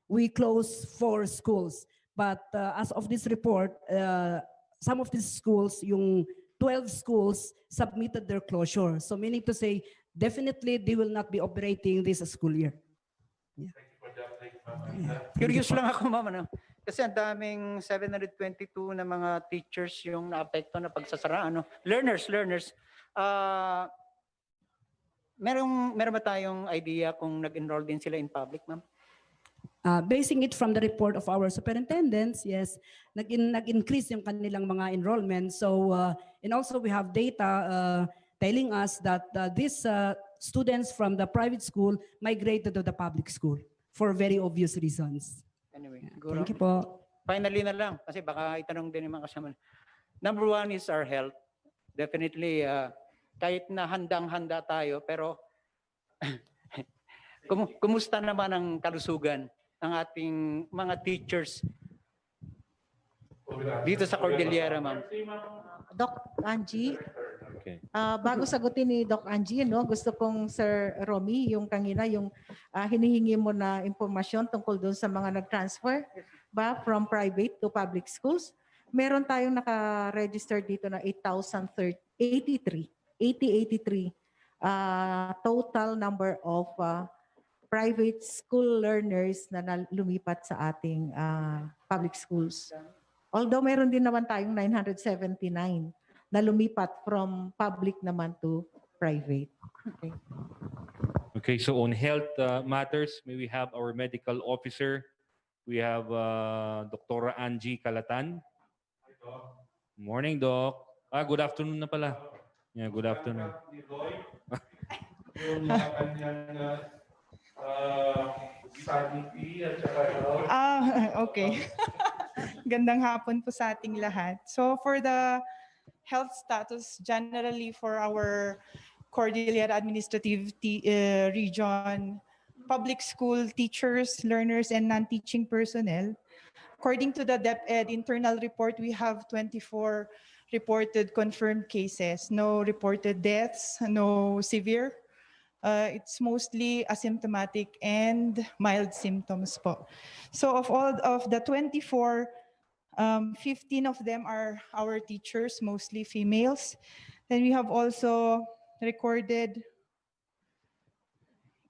we close 4 schools, but as of this report, some of these schools, yung 12 schools submitted their closure. So meaning to say, definitely they will not be operating this school year. Thank you for the update, Ma'am. Curious lang ako, ma'am, kasi ang daming 722 na mga teachers yung naapekto na pagsasara, learners. meron ba tayong idea kung nag-enroll din sila in public, ma'am? Basing it from the report of our superintendents, yes, nag-increase yung kanilang mga enrollment. So, and also we have data telling us that these students from the private school migrated to the public school for very obvious reasons. Anyway, Yeah, siguro, thank you po. finally na lang, kasi baka itanong din yung mga kasama. Number one is our health. Definitely, kahit na handang-handa tayo, pero kumusta naman ang kalusugan ng ating mga teachers dito sa Cordillera, ma'am? Doc Angie, Okay. bago sagutin ni Doc Angie, no, gusto kong Sir Romy, yung kanina, yung hinihingi mo na impormasyon tungkol doon sa mga nag-transfer ba from private to public schools. Meron tayong naka-register dito na 8,083 total number of private school learners na lumipat sa ating public schools. Although meron din naman tayong 979 na lumipat from public naman to private. Okay. Okay, so on health matters, may we have our medical officer. We have Dr. Angie Calatan. Morning, Doc. Good afternoon na pala. Yeah, good afternoon. Yung mga kanyang sanity at saka Okay. Gandang hapon po sa ating lahat. So for the health status, generally for our Cordillera Administrative Region, public school teachers, learners, and non-teaching personnel, according to the DepEd internal report, we have 24 reported confirmed cases, no reported deaths, no severe. It's mostly asymptomatic and mild symptoms po. So of all of the 24, 15 of them are our teachers, mostly females. Then we have also recorded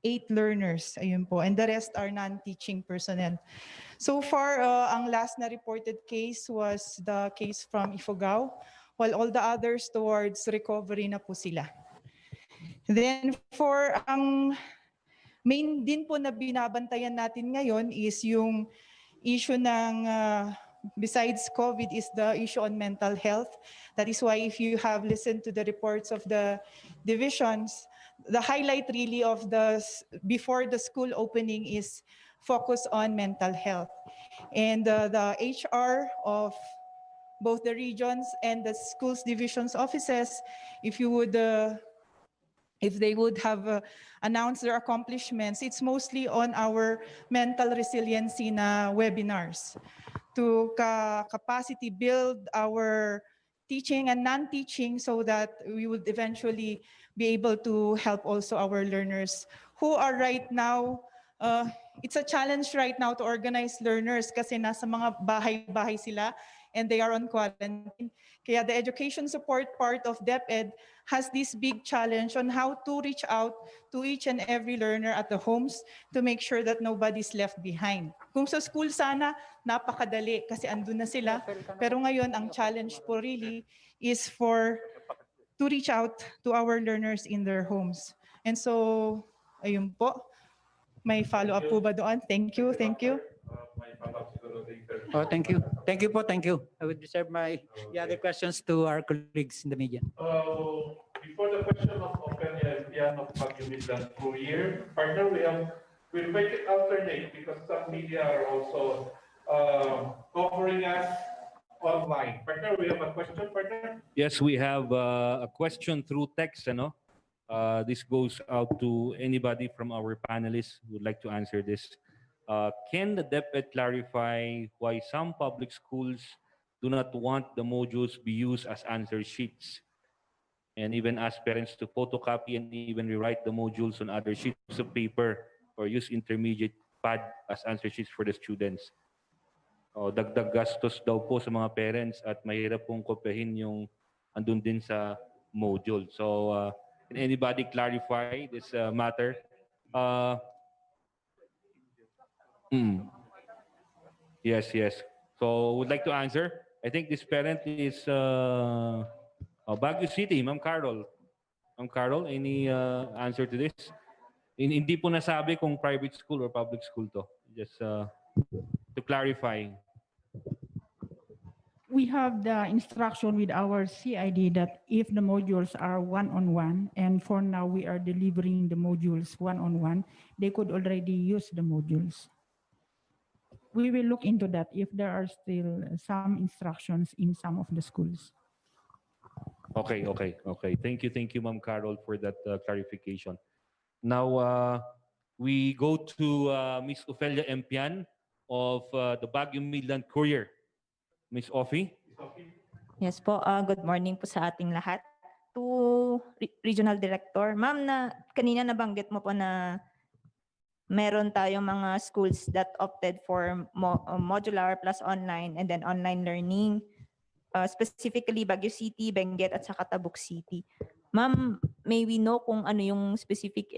8 learners, ayun po, and the rest are non-teaching personnel. So far, ang last na reported case was the case from Ifugao, while all the others towards recovery na po sila. Then for ang main din po na binabantayan natin ngayon is yung issue ng besides COVID is the issue on mental health. That is why if you have listened to the reports of the divisions, the highlight really of the before the school opening is focus on mental health. And the HR of both the regions and the schools divisions offices, if you would if they would have announced their accomplishments, it's mostly on our mental resiliency na webinars to capacity build our teaching and non-teaching so that we would eventually be able to help also our learners who are right now, it's a challenge right now to organize learners kasi nasa mga bahay-bahay sila and they are on quarantine. Kaya the education support part of DepEd has this big challenge on how to reach out to each and every learner at the homes to make sure that nobody's left behind. Kung sa school sana, napakadali kasi andun na sila. Pero ngayon, ang challenge po really is to reach out to our learners in their homes. And so, ayun po. May follow-up po ba doon? Thank you, thank you. Oh, thank you. Thank you po, thank you. I would reserve the other questions to our colleagues in the media. Before the question of Open of Pag-Umidlan per year, partner, we'll make it alternate because some media are also covering us online. Partner, we have a question, partner? Yes, we have a question through text. This goes out to anybody from our panelists who would like to answer this. Can the DepEd clarify why some public schools do not want the modules be used as answer sheets and even ask parents to photocopy and even rewrite the modules on other sheets of paper or use intermediate pad as answer sheets for the students? Dagdag gastos daw po sa mga parents at mahirap pong kopyahin yung andun din sa module. So, can anybody clarify this matter? Yes. So, would like to answer? I think this parent is Baguio City, Ma'am Carol. Ma'am Carol, any answer to this? Hindi po nasabi kung private school or public school to. Just to clarify. We have the instruction with our CID that if the modules are one-on-one, and for now we are delivering the modules one-on-one, they could already use the modules. We will look into that if there are still some instructions in some of the schools. Okay. Thank you, Ma'am Carol, for that clarification. Now, we go to Ms. Ofelia Empian of the Baguio Midland Courier. Ms. Ofi? Yes po, good morning po sa ating lahat. To Regional Director, ma'am, kanina nabanggit mo po na meron tayong mga schools that opted for modular plus online and then online learning. Specifically Baguio City, Benguet at saka Tabuk City. Ma'am, may we know kung ano yung specific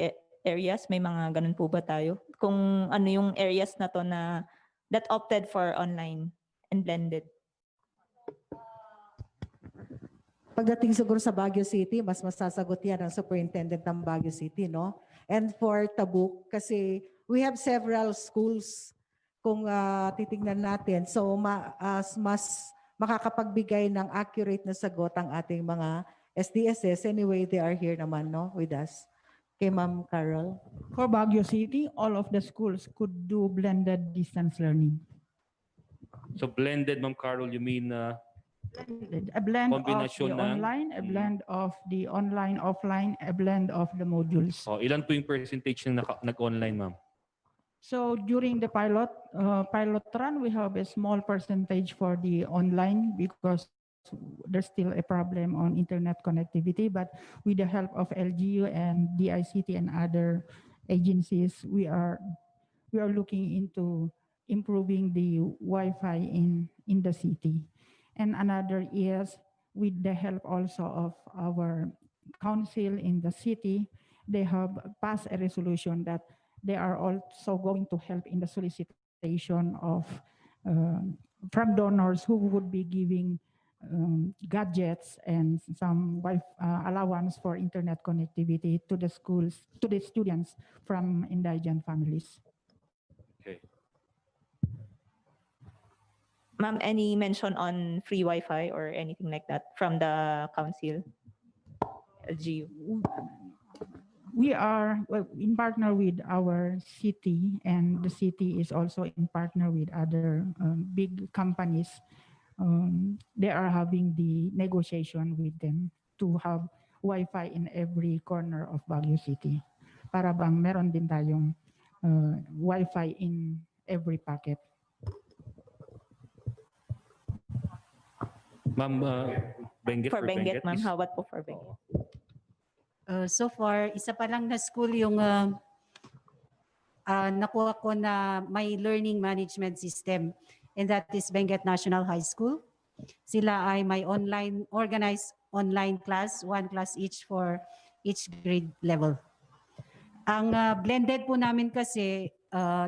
areas? May mga ganun po ba tayo? Kung ano yung areas na to na that opted for online and blended? Pagdating siguro sa Baguio City, mas masasagot yan ang superintendent ng Baguio City, no? And for Tabuk, kasi we have several schools kung titingnan natin. So mas makakapagbigay ng accurate na sagot ang ating mga SDSS. Anyway, they are here naman, no, with us. Okay, Ma'am Carol. For Baguio City, all of the schools could do blended distance learning. So blended, Ma'am Carol, you mean A blend of the kombinasyon ng online, a blend of the online, offline, a blend of the modules. ilan po yung percentage ng nag-online, ma'am? So during the pilot run, we have a small percentage for the online because there's still a problem on internet connectivity. But with the help of LGU and DICT and other agencies, we are looking into improving the Wi-Fi in the city. And another is with the help also of our council in the city, they have passed a resolution that they are also going to help in the solicitation of from donors who would be giving gadgets and some allowance for internet connectivity to the schools, to the students from indigent families. Okay. Ma'am, any mention on free Wi-Fi or anything like that from the council? LGU. We are in partner with our city, and the city is also in partner with other big companies. They are having the negotiation with them to have Wi-Fi in every corner of Baguio City. Para bang meron din tayong Wi-Fi in every packet. Ma'am, Benguet For Benguet, ma'am, how about po for Benguet? So far, isa pa lang na school yung nakuha ko na may learning management system, and that is Benguet National High School. Sila ay may organized online class, one class each for each grade level. Ang blended po namin kasi,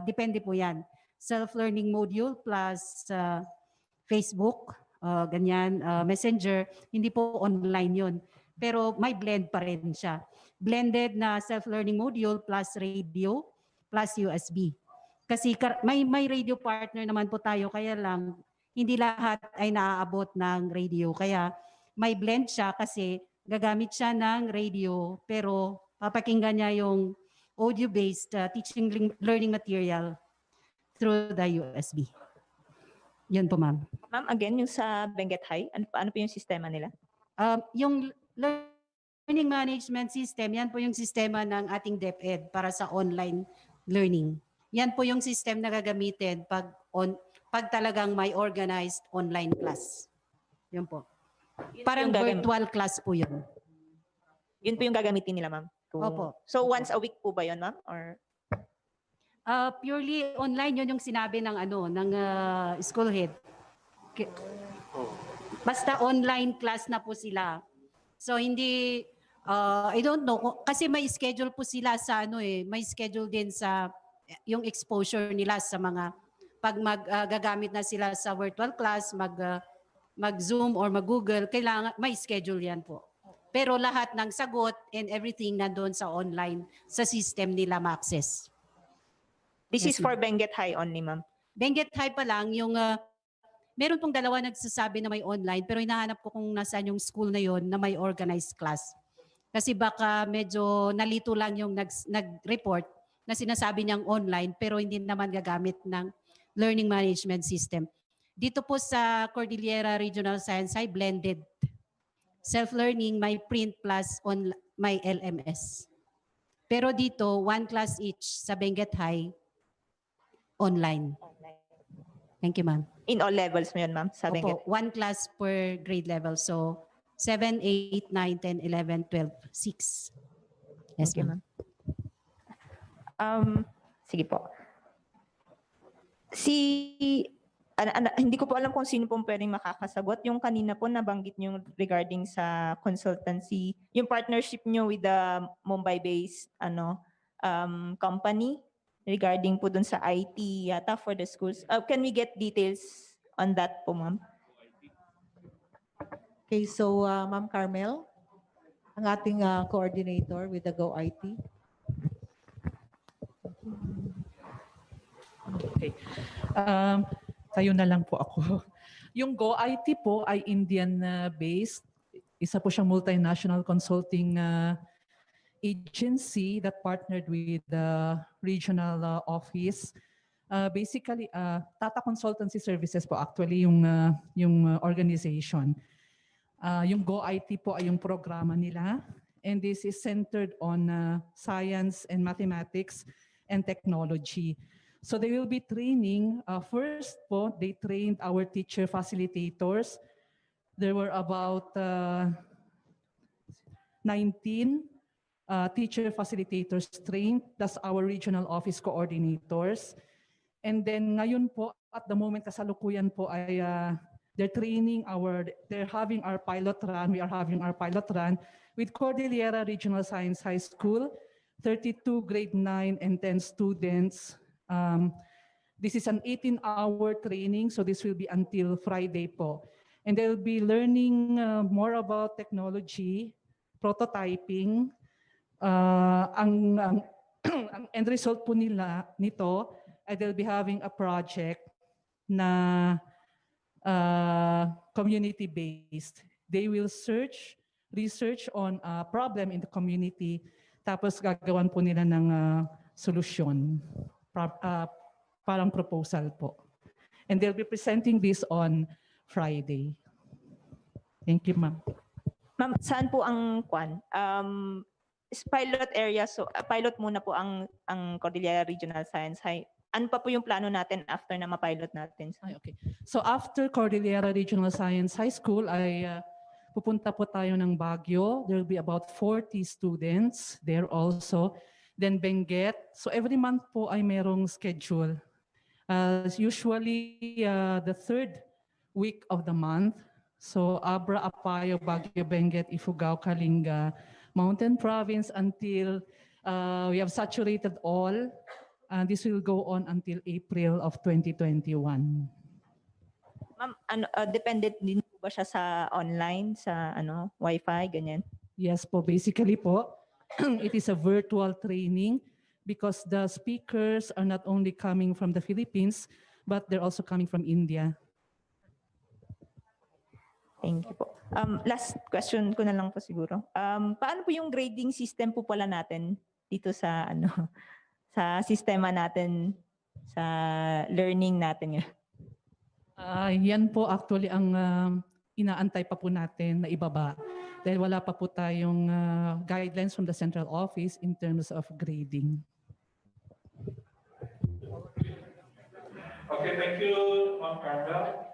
depende po yan. Self-learning module plus Facebook, ganyan, Messenger, hindi po online yun. Pero may blend pa rin siya. Blended na self-learning module plus radio plus USB. Kasi may radio partner naman po tayo, kaya lang hindi lahat ay naaabot ng radio. Kaya may blend siya kasi gagamit siya ng radio pero papakinggan niya yung audio-based teaching learning material through the USB. Yun po, ma'am. Ma'am, again, yung sa Benguet High, ano po yung sistema nila? Yung learning management system, yan po yung sistema ng ating DepEd para sa online learning. Yan po yung system na gagamitin pag talagang may organized online class. Yun po. Parang virtual class po yun. Yun po yung gagamitin nila, ma'am? Opo. So once a week po ba yun, ma'am? Or purely online, yun yung sinabi ng school head. Basta online class na po sila. So hindi, I don't know, kasi may schedule po sila sa may schedule din sa yung exposure nila sa mga, pag gagamit na sila sa virtual class, mag-Zoom or mag-Google, kailangan, may schedule yan po. Pero lahat ng sagot and everything nandoon sa online, sa system nila ma-access. This Yes, is for ma'am. Benguet High only, ma'am. Benguet High pa lang, yung meron pong dalawa nagsasabi na may online, pero hinahanap ko kung nasaan yung school na yon na may organized class. Kasi baka medyo nalito lang yung nag-report na sinasabi niyang online, pero hindi naman gagamit ng learning management system. Dito po sa Cordillera Regional Science High, blended. Self-learning, may print plus may LMS. Pero dito, 1 class each sa Benguet High, online. Thank you, ma'am. In all levels mo yun, ma'am, sa Benguet? Opo, 1 class per grade level. So, 7, 8, 9, 10, 11, 12, 6. Yes, Okay, ma'am. Sige po. Hindi ko po alam kung sino pong pwedeng makakasagot. Yung kanina po nabanggit nyo regarding sa consultancy, yung partnership nyo with the Mumbai-based company regarding po dun sa IT yata for the schools. Can we get details on that po, ma'am? Okay, so Ma'am Carmel, ang ating coordinator with the Go IT. Okay. Kayo na lang po ako. Yung Go IT po ay Indian-based. Isa po siyang multinational consulting agency that partnered with the regional office. Basically, Tata Consultancy Services po actually yung organization. Yung Go IT po ay yung programa nila, and this is centered on science and mathematics and technology. So they will be training, first po, they trained our teacher facilitators. There were about 19 teacher facilitators trained, that's our regional office coordinators. And then ngayon po, at the moment kasalukuyan po ay they're having our pilot run, we are having our pilot run with Cordillera Regional Science High School, 32 grade 9 and 10 students. This is an 18-hour training, so this will be until Friday po. And they'll be learning more about technology, prototyping. Ang end result po nito ay they'll be having a project na community-based. They will research on a problem in the community, tapos gagawan po nila ng solusyon. Parang proposal po. And they'll be presenting this on Friday. Thank you, ma'am. Ma'am, saan po ang pilot area? So pilot muna po ang Cordillera Regional Science High. Ano pa po yung plano natin after na ma-pilot natin? Ay, okay. So after Cordillera Regional Science High School ay pupunta po tayo ng Baguio. There will be about 40 students there also. Then Benguet. So every month po ay merong schedule. Usually the 3rd week of the month. So Abra, Apayo, Baguio, Benguet, Ifugao, Kalinga, Mountain Province until we have saturated all. This will go on until April of 2021. Ma'am, dependent din po ba siya sa online, sa Wi-Fi, ganyan? Yes po, basically po, it is a virtual training because the speakers are not only coming from the Philippines, but they're also coming from India. Thank you po. Last question ko na lang po siguro. Paano po yung grading system po pala natin dito sa sa sistema natin, sa learning natin yun? Yan po actually ang inaantay pa po natin na ibaba. Dahil wala pa po tayong guidelines from the central office in terms of grading. Okay, thank you, Ma'am Carmel.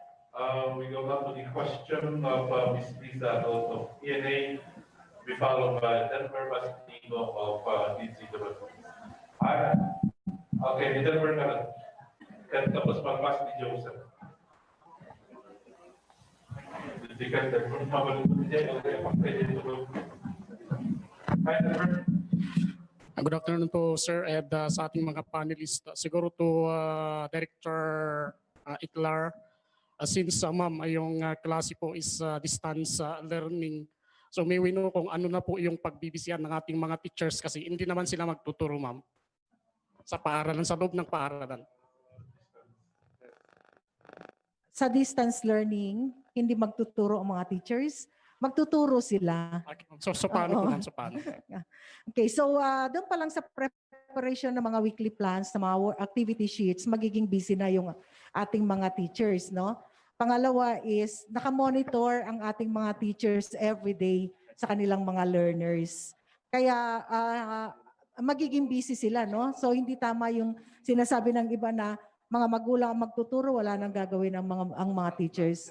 We go back to the question of Ms. Lisa of ENA. We follow by Denver Bastigo of DCW. Okay, di Denver na. Kan tapos pag-pass ni Joseph. Di kan Denver mabalik niya yung pagpili ito. Hi, Denver. Good afternoon po, sir, and sa ating mga panelists. Siguro to Director Eclar, since ma'am, yung klase po is distance learning, So may we know kung ano na po yung pagbibisihan ng ating mga teachers kasi hindi naman sila magtuturo, ma'am, sa paaralan, sa loob ng paaralan. Sa distance learning, hindi magtuturo ang mga teachers, magtuturo sila. So paano po, Oo. ma'am? So paano? Okay, so doon pa lang sa preparation ng mga weekly plans, ng mga activity sheets, magiging busy na yung ating mga teachers, no? Pangalawa is nakamonitor ang ating mga teachers every day sa kanilang mga learners. Kaya magiging busy sila, no? So hindi tama yung sinasabi ng iba na mga magulang ang magtuturo, wala nang gagawin ang mga teachers.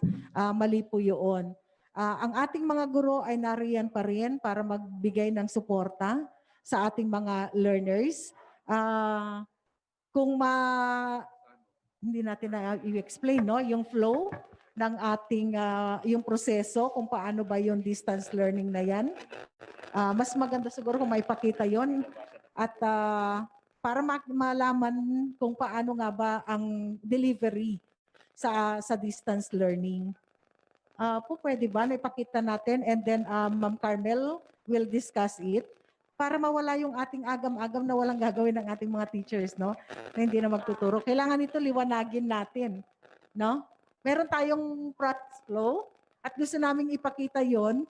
Mali po yun. Ang ating mga guro ay nariyan pa rin para magbigay ng suporta sa ating mga learners. Hindi natin na i-explain, no, yung flow ng ating yung proseso kung paano ba yung distance learning na yan. Mas maganda siguro kung maipakita yon at para malaman kung paano nga ba ang delivery sa distance learning. Pwede ba na ipakita natin and then Ma'am Carmel will discuss it para mawala yung ating agam-agam na walang gagawin ng ating mga teachers, no? Na hindi na magtuturo. Kailangan ito liwanagin natin, no? Meron tayong practice flow at gusto naming ipakita yon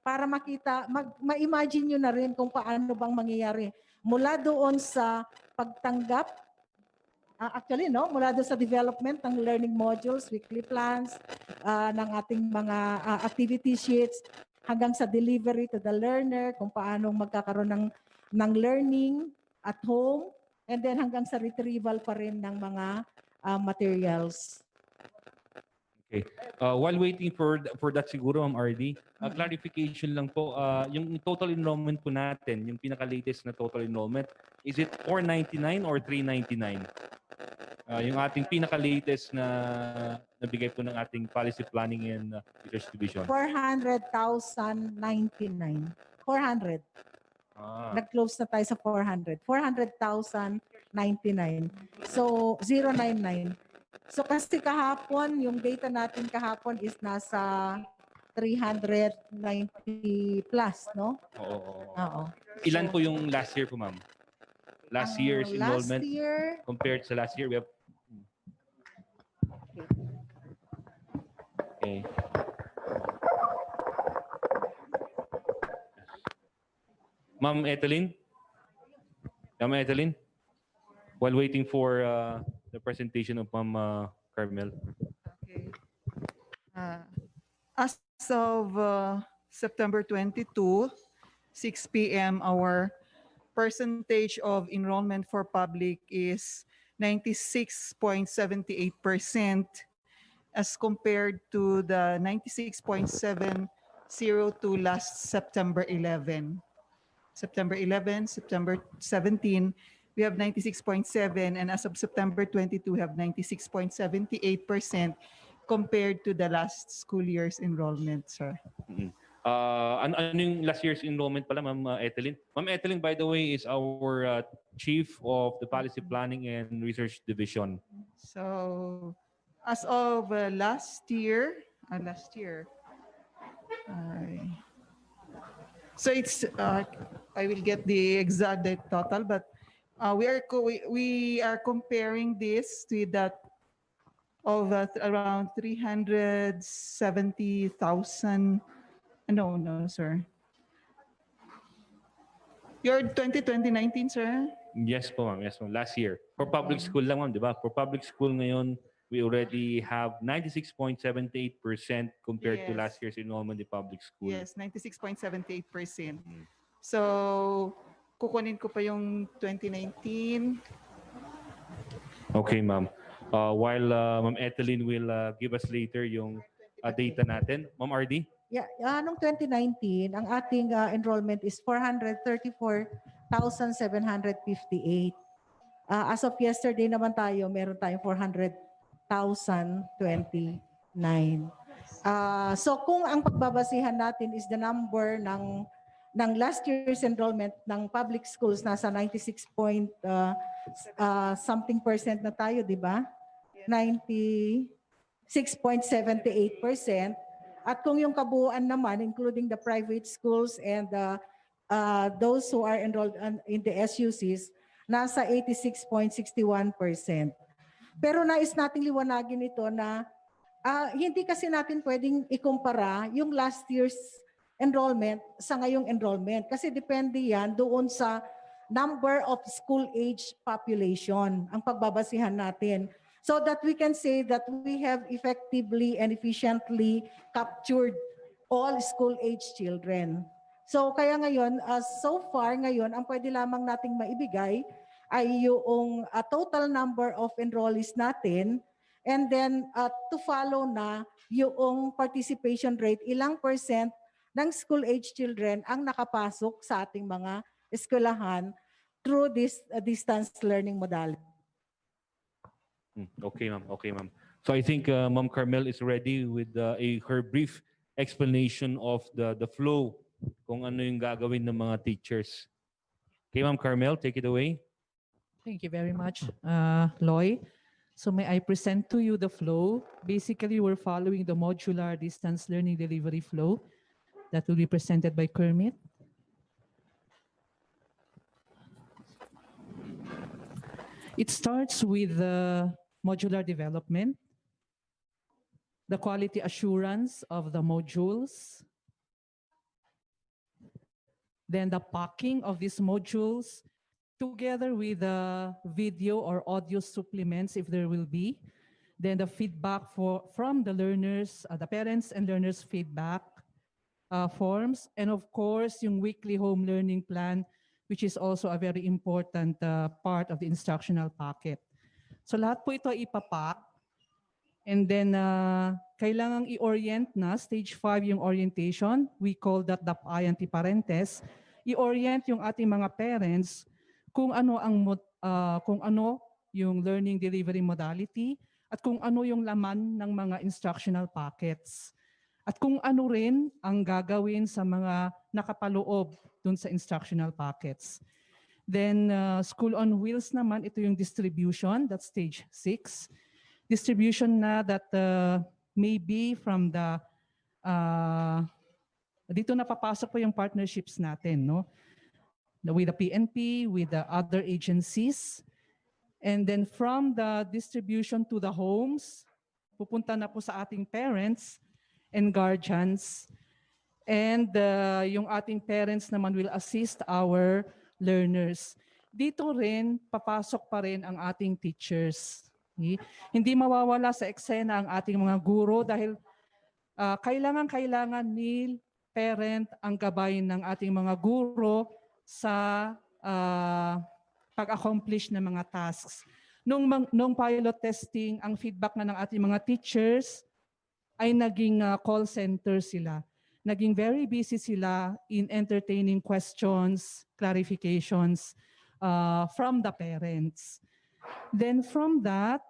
para makita, ma-imagine nyo na rin kung paano bang mangyayari mula doon sa pagtanggap, actually, no, mula doon sa development ng learning modules, weekly plans, ng ating mga activity sheets, hanggang sa delivery to the learner, kung paano magkakaroon ng learning at home, and then hanggang sa retrieval pa rin ng mga materials. Okay. While waiting for that siguro, Ma'am RD, clarification lang po, yung total enrollment po natin, yung pinaka-latest na total enrollment, is it 499 or 399? Yung ating pinaka-latest na nabigay po ng ating Policy Planning and Research Division. 400,099. 400. Nag-close na tayo sa 400. 400,099. So, 099. So kasi kahapon, yung data natin kahapon is nasa 390 plus, no? Oo. Ilan po yung last year po, ma'am? Last year's enrollment Last year, compared sa last year, we have... Okay. Ma'am Etheline? Ma'am Etheline? While waiting for the presentation of Ma'am Carmel. Okay. As of September 22, 6 p.m., our percentage of enrollment for public is 96.78% as compared to the 96.70 last September 11. September 11, September 17, we have 96.7, and as of September 22, we have 96.78% compared to the last school year's enrollment, sir. Ano yung last year's enrollment pala, Ma'am Etheline? Ma'am Etheline, by the way, is our Chief of the Policy Planning and Research Division. So, as of last year, so it's, I will get the exact total, but we are comparing this to that of around 370,000. No, sir. Your 2019, sir? Yes po, ma'am. Yes, ma'am. Last year. For public school lang, ma'am, di ba? For public school ngayon, we already have 96.78% compared to last year's enrollment in public school. Yes, 96.78%. So, kukunin ko pa yung 2019. Okay, ma'am. While Ma'am Etheline will give us later yung data natin. Ma'am RD? Yeah, noong 2019, ang ating enrollment is 434,758. As of yesterday naman tayo, meron tayong 400,029. So kung ang pagbabasihan natin is the number ng last year's enrollment ng public schools, nasa 96 something percent na tayo, di ba? 96.78%. At kung yung kabuuan naman, including the private schools and those who are enrolled in the SUCs, nasa 86.61%. Pero nais nating liwanagin ito na hindi kasi natin pwedeng ikumpara yung last year's enrollment sa ngayong enrollment kasi depende yan doon sa number of school age population ang pagbabasihan natin so that we can say that we have effectively and efficiently captured all school age children. So kaya ngayon, so far ngayon, ang pwede lamang nating maibigay ay yung total number of enrollees natin. And then to follow na yung participation rate, ilang percent ng school age children ang nakapasok sa ating mga eskwelahan through this distance learning modality. Okay, ma'am. Okay, ma'am. So I think Ma'am Carmel is ready with her brief explanation of the flow kung ano yung gagawin ng mga teachers. Okay, Ma'am Carmel, take it away. Thank you very much, Loy. So may I present to you the flow? Basically, we're following the modular distance learning delivery flow that will be presented by Kermit. It starts with the modular development, the quality assurance of the modules, then the packing of these modules together with the video or audio supplements if there will be, then the feedback from the learners, the parents and learners feedback forms, and of course yung weekly home learning plan, which is also a very important part of the instructional packet. So lahat po ito ipapak, and then kailangang i-orient na, stage 5 yung orientation, we call that DepEd entre parentheses, i-orient yung ating mga parents kung ano yung learning delivery modality at kung ano yung laman ng mga instructional packets. At kung ano rin ang gagawin sa mga nakapaloob dun sa instructional packets. Then school on wheels naman, ito yung distribution, that's stage 6. Distribution na that may be from the, dito na papasok po yung partnerships natin, no? With the PNP, with the other agencies. And then from the distribution to the homes, pupunta na po sa ating parents and guardians. And yung ating parents naman will assist our learners. Dito rin, papasok pa rin ang ating teachers. Okay? Hindi mawawala sa eksena ang ating mga guro dahil kailangan ni parent ang gabay ng ating mga guro sa pag-accomplish ng mga tasks. Nung pilot testing, ang feedback na ng ating mga teachers ay naging call center sila. Naging very busy sila in entertaining questions, clarifications from the parents. Then from that,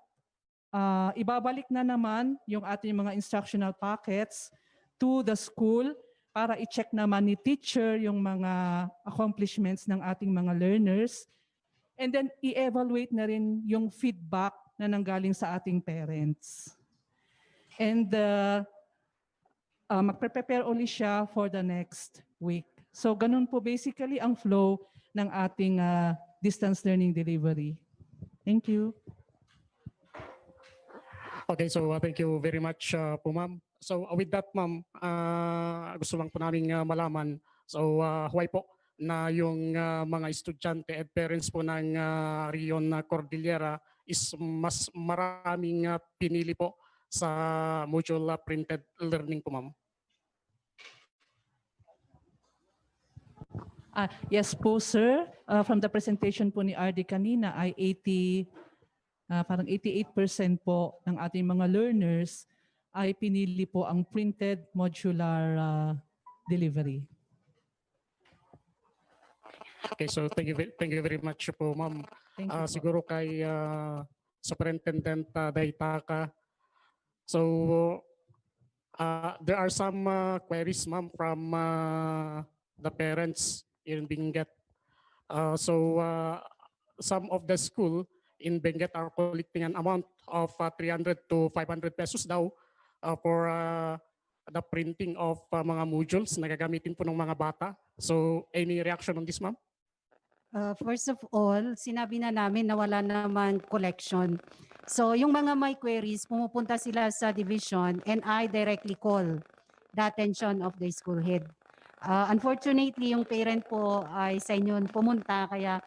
ibabalik na naman yung ating mga instructional packets to the school para i-check naman ni teacher yung mga accomplishments ng ating mga learners. And then i-evaluate na rin yung feedback na nanggaling sa ating parents. And magpe-prepare ulit siya for the next week. So ganun po basically ang flow ng ating distance learning delivery. Thank you. Okay, so thank you very much po, ma'am. So with that, ma'am, gusto lang po namin malaman, so huwag po na yung mga estudyante at parents po ng Region Cordillera is mas maraming pinili po sa module printed learning po, ma'am. Yes po, sir. From the presentation po ni RD kanina ay parang 88% po ng ating mga learners ay pinili po ang printed modular delivery. Okay, so thank you very much po, ma'am. Siguro kay Superintendent Daitaka. So there are some queries, ma'am, from the parents in Benguet. So some of the school in Benguet are collecting an amount of 300 to 500 pesos daw for the printing of mga modules na gagamitin po ng mga bata. So any reaction on this, ma'am? First of all, sinabi na namin na wala naman collection. So yung mga may queries, pumupunta sila sa division and I directly call the attention of the school head. Unfortunately, yung parent po ay sa inyo pumunta, kaya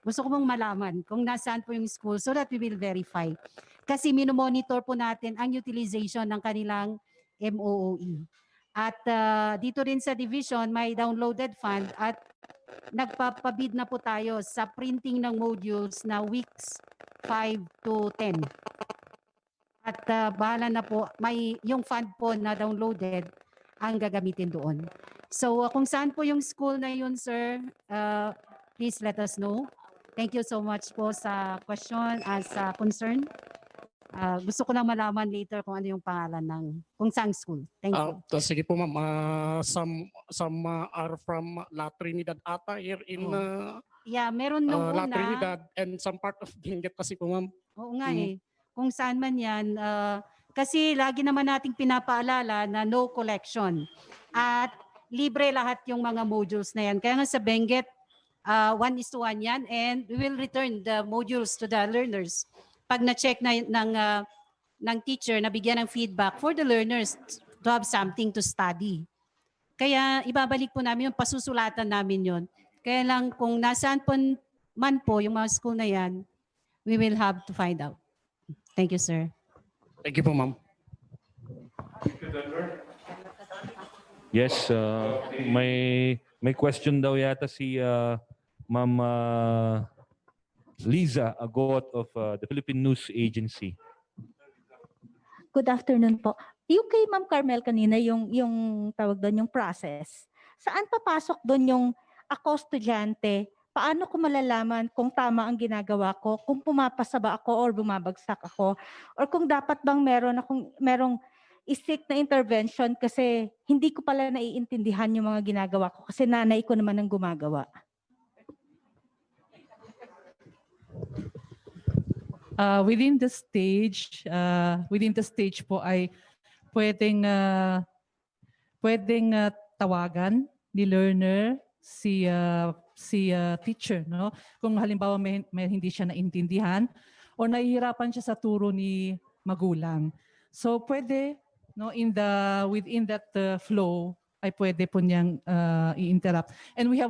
gusto ko mong malaman kung nasaan po yung school so that we will verify. Kasi minomonitor po natin ang utilization ng kanilang MOOE. At dito rin sa division, may downloaded fund at nagpapabid na po tayo sa printing ng modules na weeks 5 to 10. At bahala na po, may yung fund po na downloaded ang gagamitin doon. So kung saan po yung school na yun, sir, please let us know. Thank you so much po sa question as concern. Gusto ko lang malaman later kung ano yung pangalan ng kung saan school. Thank you. Sige po, ma'am. Some are from La Trinidad ata here in Yeah, meron nung La una. Trinidad and some part of Benguet kasi po, ma'am. Oo nga eh. Kung saan man yan. Kasi lagi naman nating pinapaalala na no collection. At libre lahat yung mga modules na yan. Kaya nga sa Benguet, 1:1 yan, and we will return the modules to the learners. Pag na-check na ng teacher, nabigyan ng feedback for the learners to have something to study. Kaya ibabalik po namin yung pasusulatan namin yon. Kaya lang kung nasaan po man po yung mga school na yan, we will have to find out. Thank you, sir. Thank you po, ma'am. Yes, may question daw yata si Ma'am Liza Agot of the Philippine News Agency. Good afternoon po. Yung kay Ma'am Carmel kanina, yung tawag doon, yung process. Saan papasok doon yung ako estudyante? Paano ko malalaman kung tama ang ginagawa ko? Kung pumapasa ba ako or bumabagsak ako? Or kung dapat bang merong isik na intervention kasi hindi ko pala naiintindihan yung mga ginagawa ko kasi nanay ko naman ang gumagawa. Within the stage po ay pwedeng tawagan ni learner si teacher, no? Kung halimbawa may hindi siya naintindihan o nahihirapan siya sa turo ni magulang. So pwede, no, within that flow ay pwede po niyang i-interrupt. And we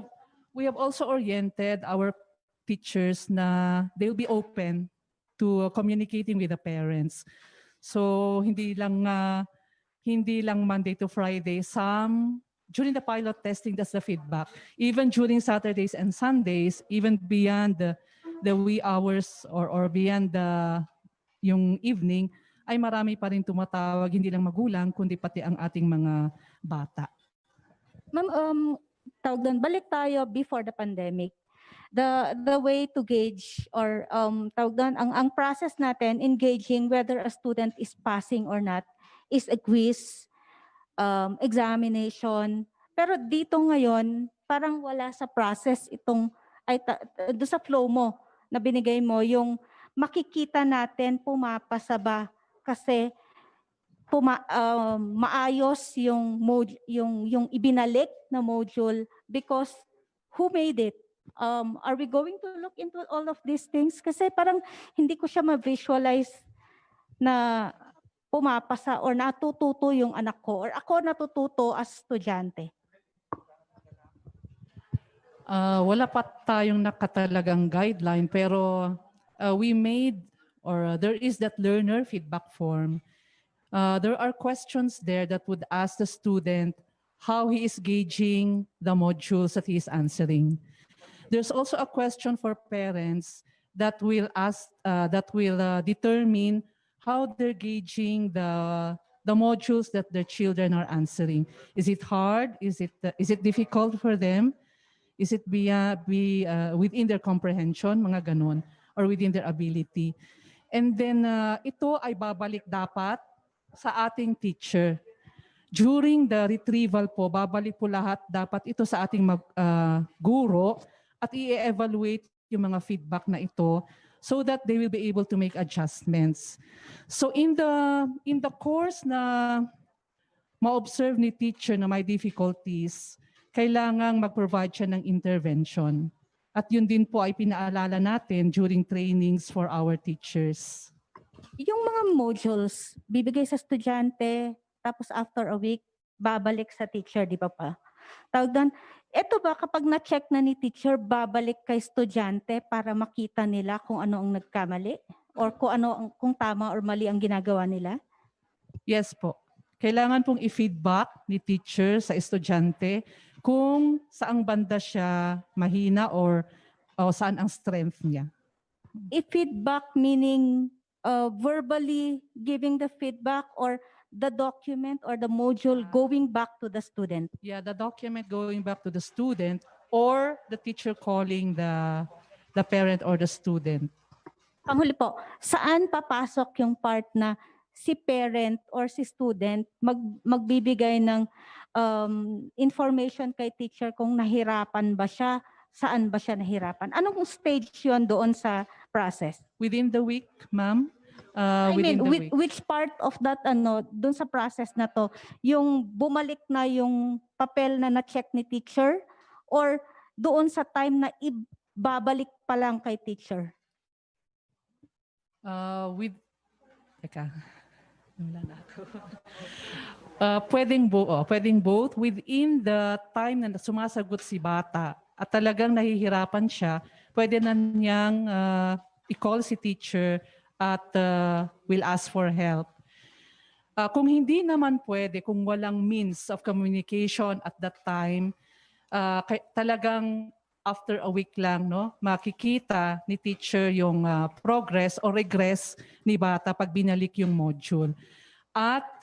have also oriented our teachers na they'll be open to communicating with the parents. So hindi lang Monday to Friday. During the pilot testing, that's the feedback. Even during Saturdays and Sundays, even beyond the wee hours or beyond yung evening, ay marami pa rin tumatawag, hindi lang magulang, kundi pati ang ating mga bata. Ma'am, tawag doon, balik tayo before the pandemic. The way to gauge or tawag doon, ang process natin engaging whether a student is passing or not is a quiz, examination. Pero dito ngayon, parang wala sa process itong, doon sa flow mo na binigay mo, yung makikita natin pumapasa ba kasi maayos yung ibinalik na module because who made it? Are we going to look into all of these things? Kasi parang hindi ko siya ma-visualize na pumapasa or natututo yung anak ko or ako natututo as estudyante. Wala pa tayong nakatalagang guideline pero we made or there is that learner feedback form. There are questions there that would ask the student how he is gauging the modules that he is answering. There's also a question for parents that will determine how they're gauging the modules that their children are answering. Is it hard? Is it difficult for them? Is it within their comprehension, mga ganon, or within their ability? And then ito ay babalik dapat sa ating teacher. During the retrieval po, babalik po lahat dapat ito sa ating guro at i-evaluate yung mga feedback na ito so that they will be able to make adjustments. So in the course na ma-observe ni teacher na may difficulties, kailangang mag-provide siya ng intervention. At yun din po ay pinaalala natin during trainings for our teachers. Yung mga modules, bibigay sa estudyante, tapos after a week, babalik sa teacher, di ba pa? Tawag doon, ito ba kapag na-check na ni teacher, babalik kay estudyante para makita nila kung ano ang nagkamali? Or kung tama or mali ang ginagawa nila? Yes po. Kailangan pong i-feedback ni teacher sa estudyante kung saang banda siya mahina or saan ang strength niya. I-feedback meaning verbally giving the feedback or the document or the module going back to the student? Yeah, the document going back to the student or the teacher calling the parent or the student. Panghuli po, saan papasok yung part na si parent or si student magbibigay ng information kay teacher kung nahirapan ba siya, saan ba siya nahirapan? Anong stage yun doon sa process? Within the week, ma'am? Which part of that doon sa process na to, yung bumalik na yung papel na na-check ni teacher or doon sa time na ibabalik pa lang kay teacher? Pwedeng both. Within the time na sumasagot si bata at talagang nahihirapan siya, pwede na niyang i-call si teacher at will ask for help. Kung hindi naman pwede, kung walang means of communication at that time, talagang after a week lang, no, makikita ni teacher yung progress or regress ni bata pag binalik yung module. At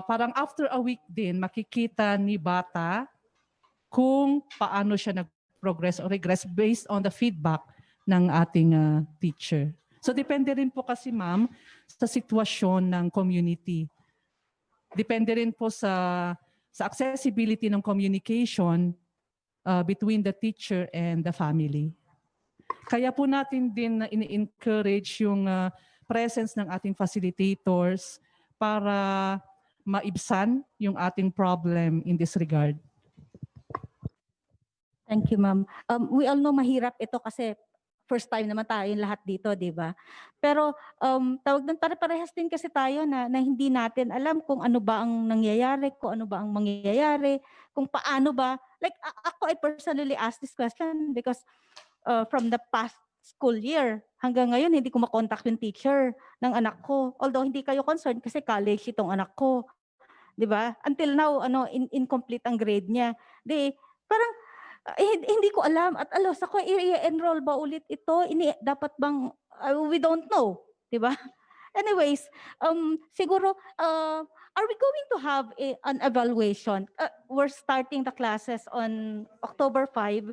parang after a week din, makikita ni bata kung paano siya nag-progress or regress based on the feedback ng ating teacher. So depende rin po kasi ma'am sa sitwasyon ng community. Depende rin po sa accessibility ng communication between the teacher and the family. Kaya po natin din ini-encourage yung presence ng ating facilitators para maibsan yung ating problem in this regard. Thank you, ma'am. We all know mahirap ito kasi first time naman tayo lahat dito, di ba? Pero tawag doon, parehas din kasi tayo na hindi natin alam kung ano ba ang nangyayari, kung ano ba ang mangyayari, kung paano ba. Like ako, I personally asked this question because from the past school year hanggang ngayon, hindi ko makontak yung teacher ng anak ko. Although hindi kayo concerned kasi college itong anak ko. Di ba? Until now, incomplete ang grade niya. Parang hindi ko alam at alos ako i-enroll ba ulit ito? Dapat bang we don't know, 'di ba? Anyways, siguro are we going to have an evaluation? We're starting the classes on October 5.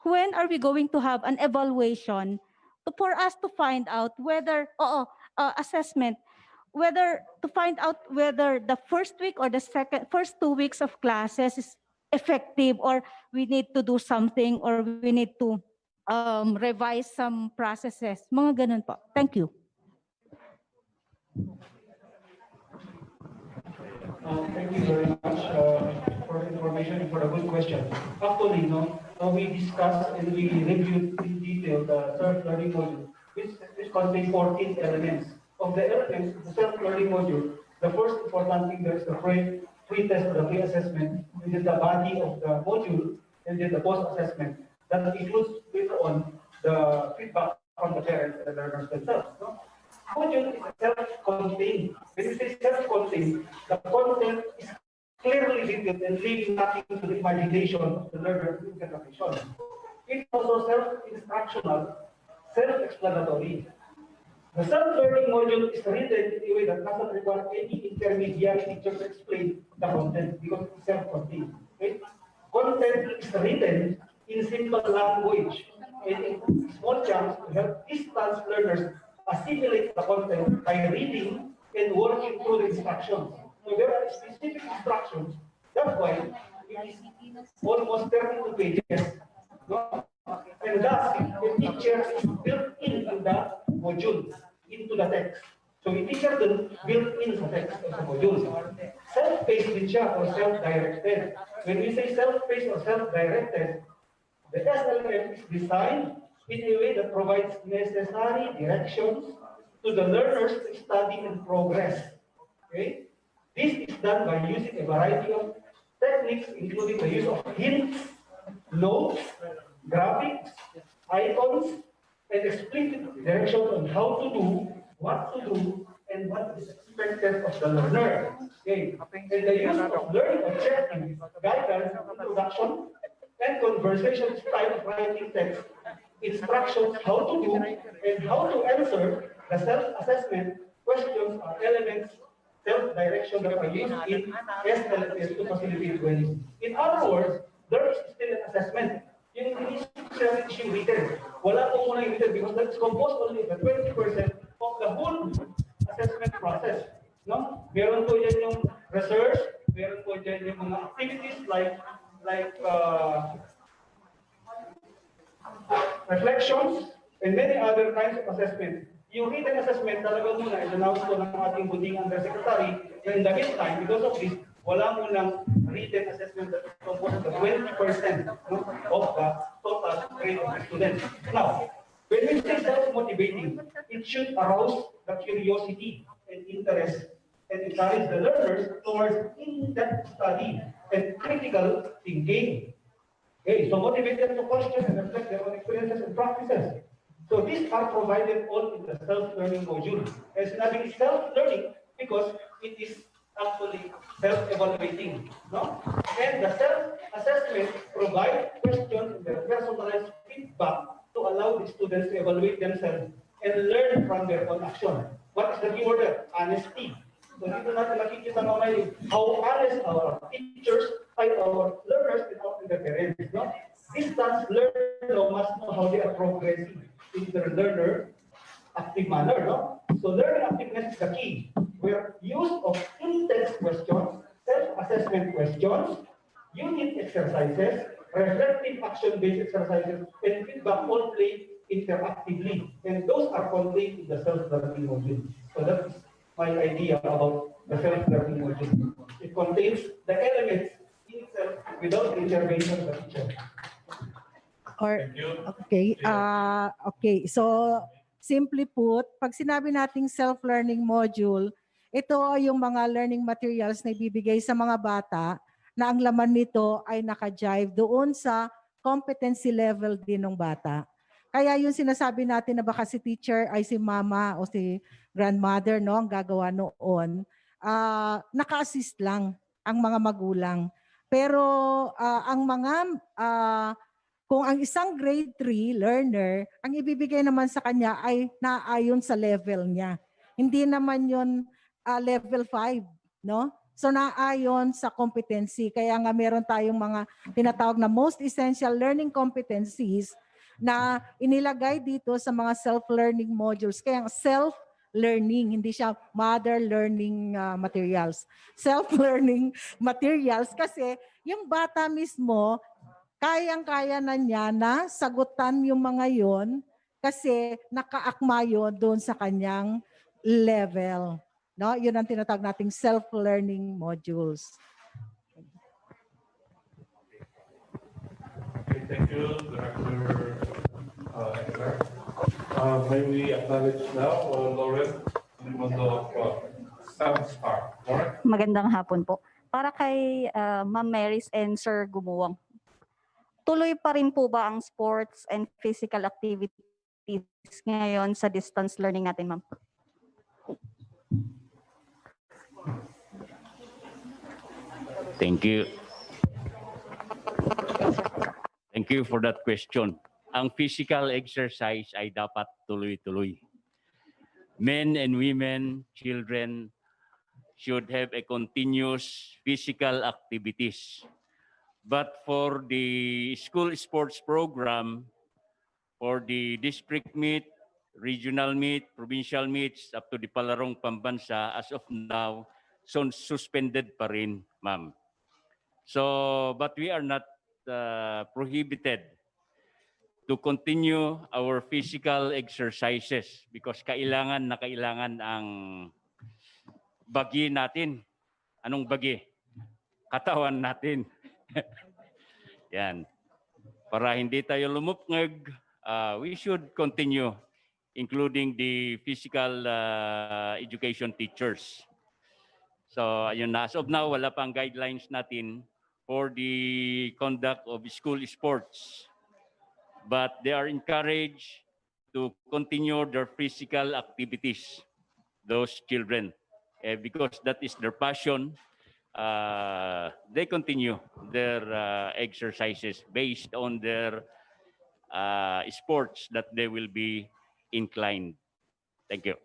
When are we going to have an evaluation for us to find out whether assessment, whether to find out whether the first week or the first 2 weeks of classes is effective or we need to do something or we need to revise some processes. Mga ganun po. Thank you. Thank you very much for the information and for a good question. Actually, we discussed and we reviewed in detail the self-learning module, which contains 14 elements. Of the elements, the self-learning module, the first important thing there is the pre-test or the pre-assessment, which is the body of the module, and then the post-assessment. That includes later on the feedback from the parents and the learners themselves. Module is self-contained. When you say self-contained, the content is clearly written and leaving nothing to the imagination of the learner's interpretation. It's also self-instructional, self-explanatory. The self-learning module is written in a way that doesn't require any intermediary teacher to explain the content because it's self-contained. Okay? Content is written in simple language and in small chunks to help distance learners assimilate the content by reading and working through the instructions. So there are specific instructions. That's why it is almost 32 pages. No? And thus, the teacher is built in the module, into the text. So hindi siya built-in sa text o sa module. Self-paced din siya or self-directed. When we say self-paced or self-directed, the SLM is designed in a way that provides necessary directions to the learners to study and progress. Okay? This is done by using a variety of techniques, including the use of hints, notes, graphics, icons, and explicit directions on how to do, what to do, and what is expected of the learner. Okay. And the use of learning objectives, guidance, introduction, and conversation style of writing text, instructions how to do and how to answer the self-assessment questions are elements self-direction that are used in SLS to facilitate learning. In other words, there is still an assessment. Yung hindi siya written. Wala po muna yung written because that's composed only of 20% of the whole assessment process. No? Meron po dyan yung research, meron po dyan yung mga activities like reflections, and many other kinds of assessment. Yung written assessment, talaga muna, i-announce ko ng ating buding undersecretary, na in the meantime, because of this, wala munang written assessment that is composed of 20% of the total grade of the students. Now, when we say self-motivating, it should arouse the curiosity and interest and encourage the learners towards in-depth study and critical thinking. Okay, so motivate them to question and reflect their own experiences and practices. So these are provided all in the self-learning module. And sinabi self-learning because it is actually self-evaluating. No? And the self-assessment provide questions and their personalized feedback to allow the students to evaluate themselves and learn from their own action. What is the key word there? Honesty. So dito natin makikita mamay how honest our teachers and our learners and their parents. No? Distance learner must know how they are progressing in their learner active manner. No? So learning activeness is the key, where use of in-text questions, self-assessment questions, unit exercises, reflective action-based exercises, and feedback all play interactively. And those are contained in the self-learning module. So that is my idea about the self-learning module. It contains the elements in itself without the intervention of the teacher. Okay, so simply put, pag sinabi nating self-learning module, ito yung mga learning materials na ibibigay sa mga bata na ang laman nito ay naka-jive doon sa competency level din ng bata. Kaya yung sinasabi natin na baka si teacher ay si mama o si grandmother, no, ang gagawa noon, naka-assist lang ang mga magulang. Pero ang mga kung ang isang grade 3 learner, ang ibibigay naman sa kanya ay naayon sa level niya. Hindi naman yon level 5, no? So naayon sa competency. Kaya nga meron tayong mga tinatawag na most essential learning competencies na inilagay dito sa mga self-learning modules. Kaya self-learning, hindi siya mother learning materials. Self-learning materials kasi yung bata mismo, kayang-kaya na niya na sagutan yung mga yon kasi nakaakma yun doon sa kanyang level. No? Yun ang tinatawag nating self-learning modules. Okay, thank you, Director Eclar. May we acknowledge now Lauren Limondo of Samstar. Magandang hapon po. Para kay Ma'am Marys and Sir Gumuwang. Tuloy pa rin po ba ang sports and physical activities ngayon sa distance learning natin, ma'am? Thank you. Thank you for that question. Ang physical exercise ay dapat tuloy-tuloy. Men and women, children should have a continuous physical activities. But for the school sports program, for the district meet, regional meet, provincial meets, up to the Palarong Pambansa, as of now, suspended pa rin, ma'am. So, but we are not prohibited to continue our physical exercises because kailangan na kailangan ang bagi natin. Anong bagi? Katawan natin. Yan. Para hindi tayo lumupngag, we should continue including the physical education teachers. So ayun na, as of now, wala pang guidelines natin for the conduct of school sports. But they are encouraged to continue their physical activities, those children. Because that is their passion, they continue their exercises based on their sports that they will be inclined. Thank you.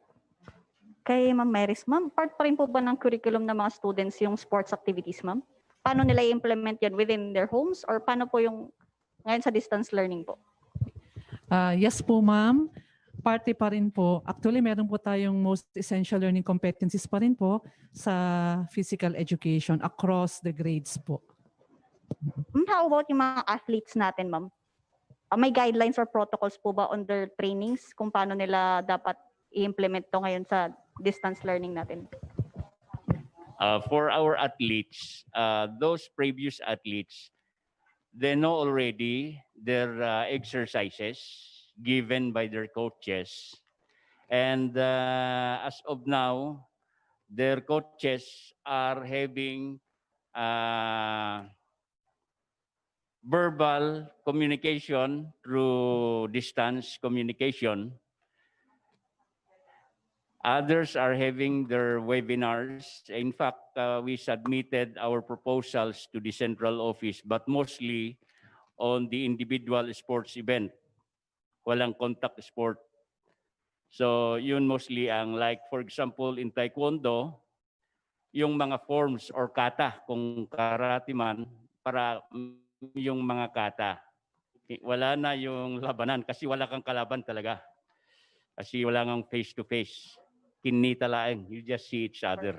Kay Ma'am Maris, Ma'am, part pa rin po ba ng curriculum ng mga students yung sports activities, Ma'am? Paano nila i-implement yan within their homes or paano po yung ngayon sa distance learning po? Yes po, ma'am. Parte pa rin po. Actually, meron po tayong most essential learning competencies pa rin po sa physical education across the grades po. How about yung mga athletes natin, Ma'am? May guidelines or protocols po ba on their trainings kung paano nila dapat i-implement to ngayon sa distance learning natin? For our athletes, those previous athletes, they know already their exercises given by their coaches. And as of now, their coaches are having verbal communication through distance communication. Others are having their webinars. In fact, we submitted our proposals to the central office, but mostly on the individual sports event. Walang contact sport. So yun mostly ang like, for example, in Taekwondo, yung mga forms or kata, kung karate man, para yung mga kata. Wala na yung labanan kasi wala kang kalaban talaga. Kasi wala kang face-to-face. Kinita lang. You just see each other.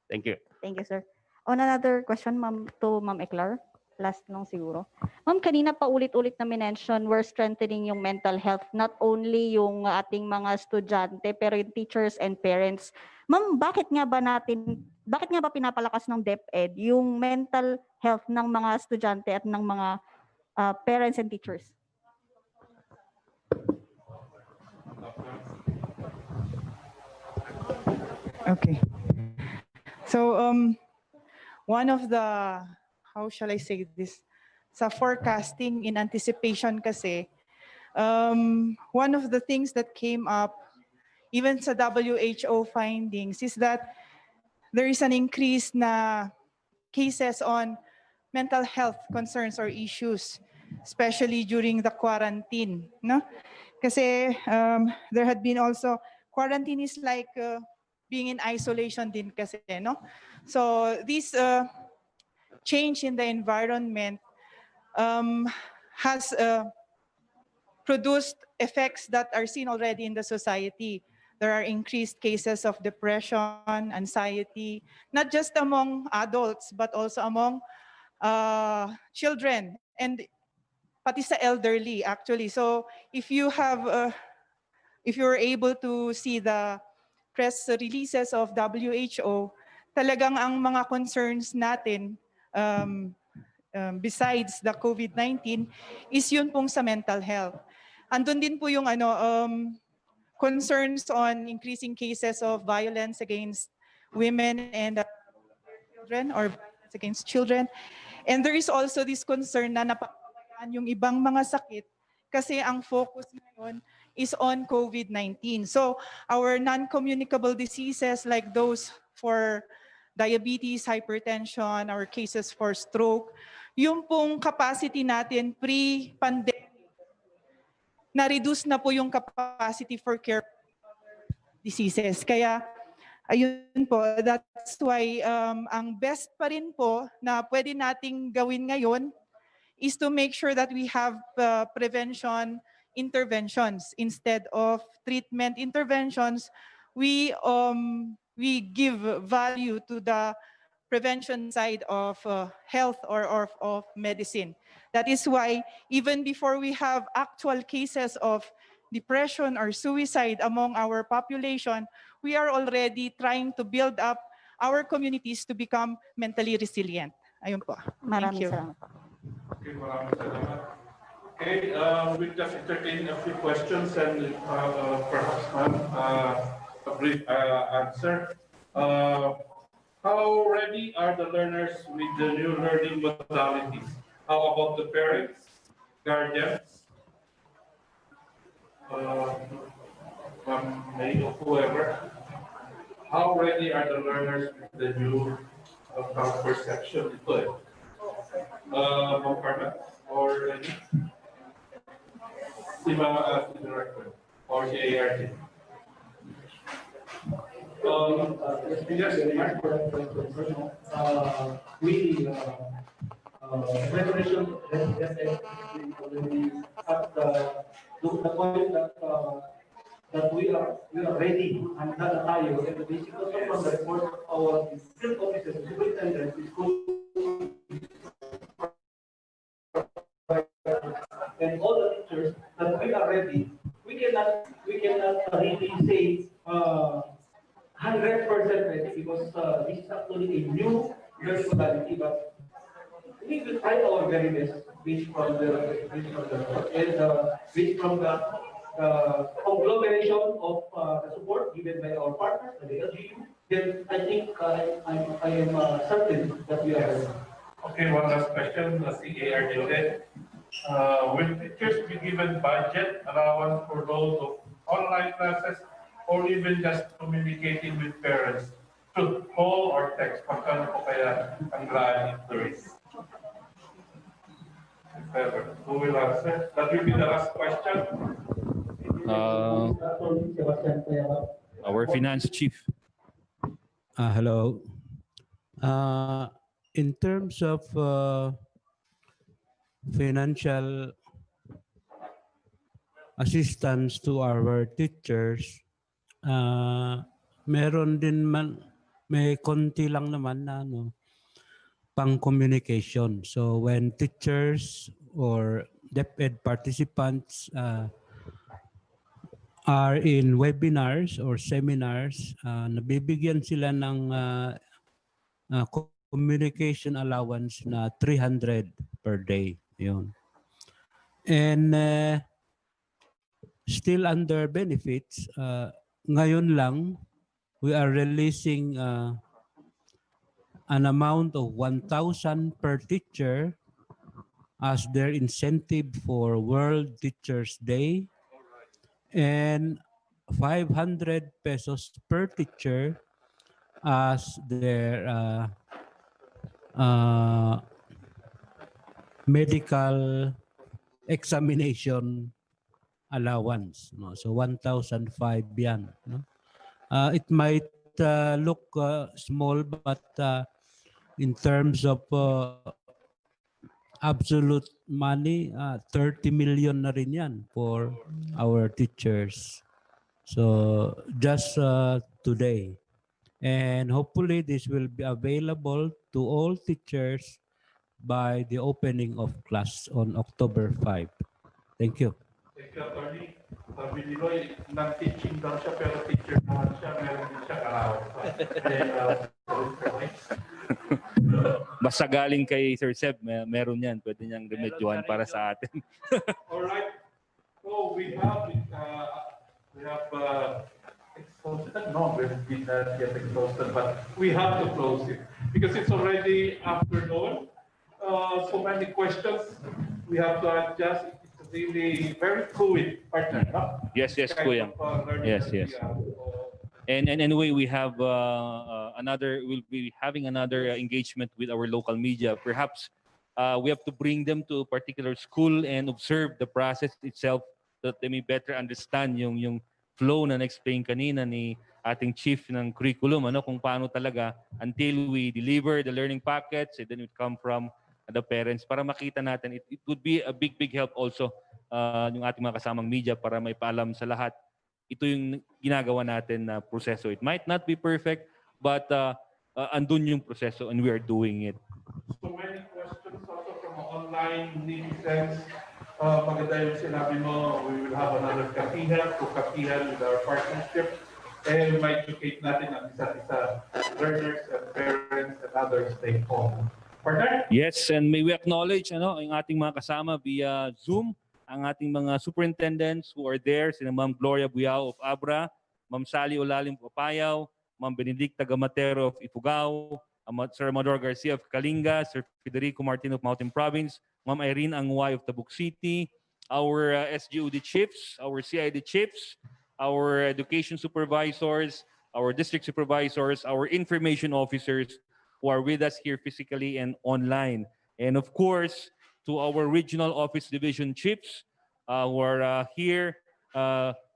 Thank you. Thank you, sir. On another question, Ma'am, to Ma'am Eclar. Last nung siguro. Ma'am, kanina pa ulit-ulit na mention, we're strengthening yung mental health, not only yung ating mga estudyante, pero yung teachers and parents. Ma'am, bakit nga ba pinapalakas ng DepEd yung mental health ng mga estudyante at ng mga parents and teachers? Okay. So one of the, how shall I say this? Sa forecasting in anticipation kasi, one of the things that came up, even sa WHO findings, is that there is an increase na cases on mental health concerns or issues, especially during the quarantine. No? Kasi there had been also, quarantine is like being in isolation din kasi, no? So this change in the environment has produced effects that are seen already in the society. There are increased cases of depression, anxiety, not just among adults, but also among children and pati sa elderly, actually. So if you have, if you're able to see the press releases of WHO, talagang ang mga concerns natin, besides the COVID-19, is yun pong sa mental health. Andun din po yung concerns on increasing cases of violence against women and children or violence against children. And there is also this concern na napapabayaan yung ibang mga sakit kasi ang focus ngayon is on COVID-19. So our non-communicable diseases like those for diabetes, hypertension, our cases for stroke, yung pong capacity natin pre-pandemic, na-reduce na po yung capacity for care diseases. Kaya ayun po, that's why ang best pa rin po na pwede nating gawin ngayon is to make sure that we have prevention interventions instead of treatment interventions. We give value to the prevention side of health or of medicine. That is why even before we have actual cases of depression or suicide among our population, we are already trying to build up our communities to become mentally resilient. Ayun po. Thank you. Salamat po. Okay, maraming salamat. Okay, we'll just entertain a few questions and perhaps a brief answer. How ready are the learners with the new learning modalities? How about the parents, guardians, whoever? How ready are the learners with the new perception? Ma'am Carmen or any? Si Director or si ART? Preparation already at the point that we are ready and handa tayo. And basically also from the report of our field officers, superintendents, school and all the teachers that we are ready. We cannot really say 100% ready because this is actually a new learning modality, but we will try our very best based from the conglomeration of the support given by our partners, the LGU. Then I think I am certain that we are ready. Okay, one last question. The CARD ulit. Will teachers be given budget allowance for those of online classes or even just communicating with parents through call or text? Magkano po kaya ang grant interest? Who will answer? That will be the last question. Our finance chief. Hello. In terms of financial assistance to our teachers, meron din man, may konti lang naman na pang communication. So when teachers or DepEd participants are in webinars or seminars, nabibigyan sila ng communication allowance na 300 per day. Yun. And still under benefits, ngayon lang, we are releasing an amount of 1,000 per teacher as their incentive for World Teachers Day and 500 pesos per teacher as their medical examination allowance. No? So 1,005 yan. No? It might look small, but in terms of absolute money, 30 million na rin yan for our teachers. So just today. And hopefully this will be available to all teachers by the opening of class on October 5. Thank you. Thank you, Attorney. Sabi ni Roy, non-teaching daw siya, pero teacher naman siya, meron din siya Basta galing kay Sir Seb, meron yan. Pwede niyang remedyohan para sa atin. All right. So we have exhausted. No, we're not yet exhausted, but we have to close it because it's already afternoon. So many questions we have to adjust. It's really very fluid, partner. No? Yes, Kuya. Yes. And anyway, we have we'll be having another engagement with our local media. Perhaps we have to bring them to a particular school and observe the process itself so that they may better understand yung flow na na-explain kanina ni ating chief ng curriculum, kung paano talaga until we deliver the learning packets and then it come from the parents para makita natin. It would be a big help also yung ating mga kasamang media para may paalam sa lahat. Ito yung ginagawa natin na proseso. It might not be perfect, but andun yung proseso and we are doing it. So many questions also from online netizens. Maganda yung sinabi mo, we will have another kapihan with our partnership and ma-educate natin ang isa't isa, learners and parents and other stakeholders. Partner? Yes, and may we acknowledge ang ating mga kasama via Zoom, ang ating mga superintendents who are there, sina Ma'am Gloria Buyao of Abra, Ma'am Sally Olalim of Apayao, Ma'am Benedicta Gamatero of Ifugao, Sir Amador Garcia of Kalinga, Sir Federico Martin of Mountain Province, Ma'am Irene Angway of Tabuk City, our SGOD chiefs, our CID chiefs, our education supervisors, our district supervisors, our information officers who are with us here physically and online. And of course, to our regional office division chiefs who are here,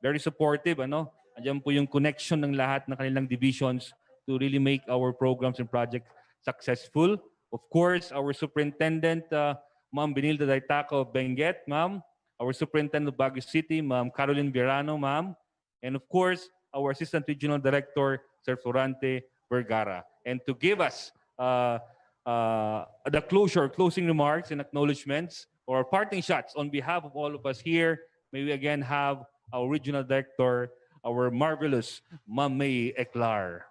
very supportive. Andiyan po yung connection ng lahat ng kanilang divisions to really make our programs and projects successful. Of course, our superintendent, Ma'am Benilda Daitaca of Benguet, ma'am. Our superintendent of Baguio City, Ma'am Caroline Virano, ma'am. And of course, our assistant regional director, Sir Florante Vergara. And to give us the closing remarks and acknowledgements or parting shots on behalf of all of us here, may we again have our regional director, our marvelous Ma'am May Eclar.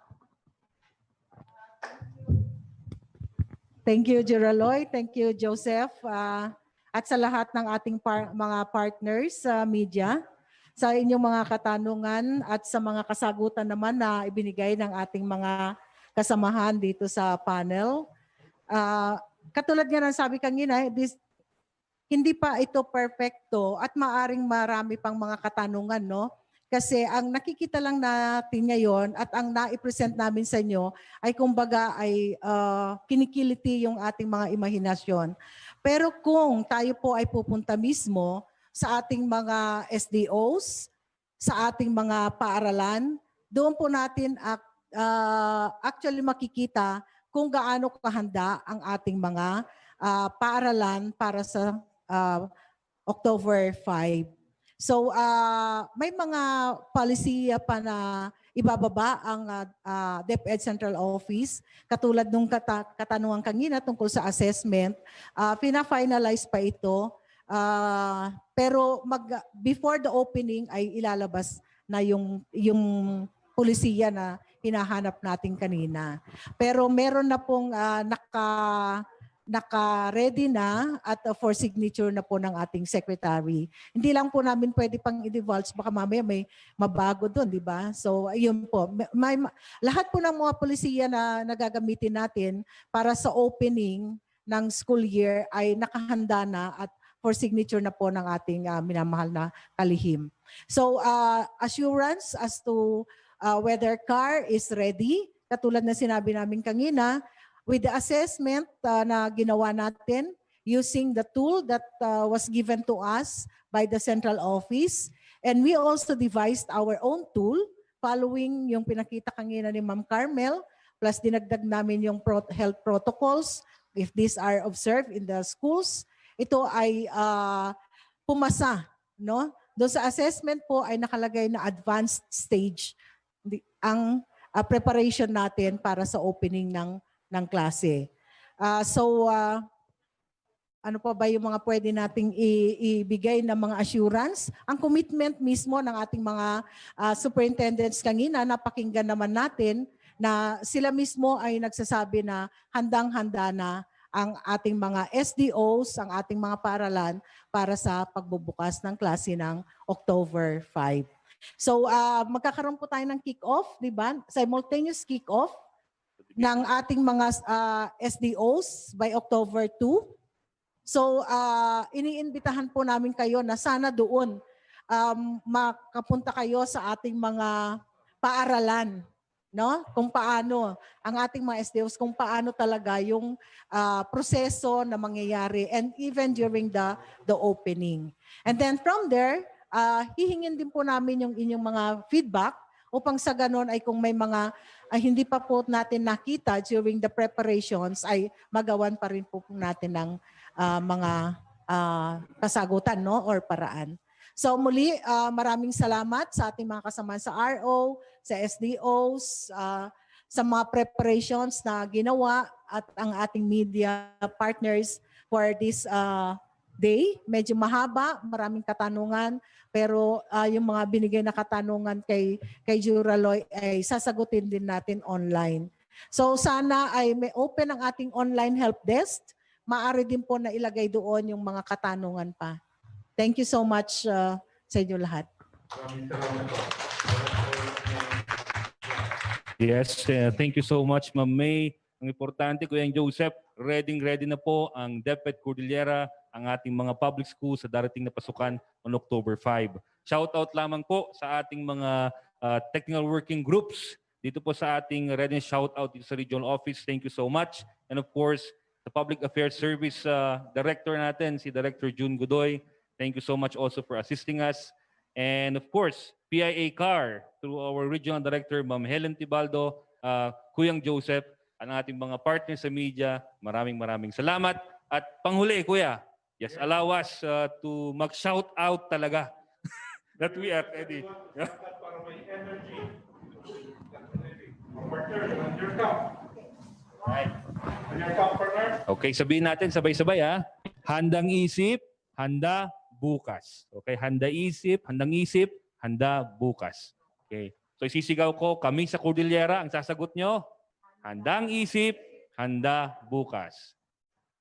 Thank you, Jeraloy. Thank you, Joseph. At sa lahat ng ating mga partners sa media, sa inyong mga katanungan at sa mga kasagutan naman na ibinigay ng ating mga kasamahan dito sa panel. Katulad nga ng sabi kanina, hindi pa ito perfecto at maaring marami pang mga katanungan, no? Kasi ang nakikita lang natin ngayon at ang na-present namin sa inyo ay kumbaga ay kinikiliti yung ating mga imahinasyon. Pero kung tayo po ay pupunta mismo sa ating mga SDOs, sa ating mga paaralan, doon po natin actually makikita kung gaano kahanda ang ating mga paaralan para sa October 5. So may mga policy pa na ibababa ang DepEd Central Office. Katulad nung katanungan kanina tungkol sa assessment, pina-finalize pa ito. Pero before the opening ay ilalabas na yung polisiya na hinahanap natin kanina. Pero meron na pong naka-ready na at for signature na po ng ating secretary. Hindi lang po namin pwede pang i-divulge, baka mamaya may mabago doon, di ba? So ayun po, lahat po ng mga polisiya na nagagamitin natin para sa opening ng school year ay nakahanda na at for signature na po ng ating minamahal na kalihim. So assurance as to whether CAR is ready, katulad na sinabi namin kanina, with the assessment na ginawa natin using the tool that was given to us by the central office. And we also devised our own tool following yung pinakita kanina ni Ma'am Carmel, plus dinagdag namin yung health protocols if these are observed in the schools. Ito ay pumasa, no? Doon sa assessment po ay nakalagay na advanced stage ang preparation natin para sa opening ng klase. Ano pa ba yung mga pwede nating ibigay na mga assurance? Ang commitment mismo ng ating mga superintendents kanina, napakinggan naman natin na sila mismo ay nagsasabi na handang-handa na ang ating mga SDOs, ang ating mga paaralan para sa pagbubukas ng klase ng October 5. So magkakaroon po tayo ng kick-off, di ba? Simultaneous kick-off ng ating mga SDOs by October 2. So iniimbitahan po namin kayo na sana doon makapunta kayo sa ating mga paaralan, no? Kung paano ang ating mga SDOs, kung paano talaga yung proseso na mangyayari and even during the opening. And then from there, hihingin din po namin yung inyong mga feedback upang sa ganon ay kung may mga hindi pa po natin nakita during the preparations ay magawan pa rin po natin ng mga kasagutan, no, or paraan. So muli, maraming salamat sa ating mga kasama sa RO, sa SDOs, sa mga preparations na ginawa at ang ating media partners for this day. Medyo mahaba, maraming katanungan, pero yung mga binigay na katanungan kay Juraloy ay sasagutin din natin online. So sana ay may open ang ating online help desk. Maaari din po na ilagay doon yung mga katanungan pa. Thank you so much sa inyo lahat. Yes, thank you so much, Ma'am May. Ang importante, Kuya Joseph, ready na po ang DepEd Cordillera, ang ating mga public schools sa darating na pasukan on October 5. Shout out lamang po sa ating mga technical working groups dito po sa ating readiness shout out dito sa regional office. Thank you so much. And of course, the Public Affairs Service Director natin, si Director June Godoy. Thank you so much also for assisting us. And of course, PIA CAR through our Regional Director, Ma'am Helen Tibaldo, Kuyang Joseph, ang ating mga partners sa media. Maraming salamat. At panghuli, Kuya, yes, allow us to mag-shout out talaga that we are ready. Para may energy. Partner, on your count. Right. On your count, partner. Okay, sabihin natin sabay-sabay ha. Handang isip, handa bukas. Okay, handang isip, handa bukas. Okay. So isisigaw ko, kami sa Cordillera, ang sasagot nyo, handang isip, handa bukas.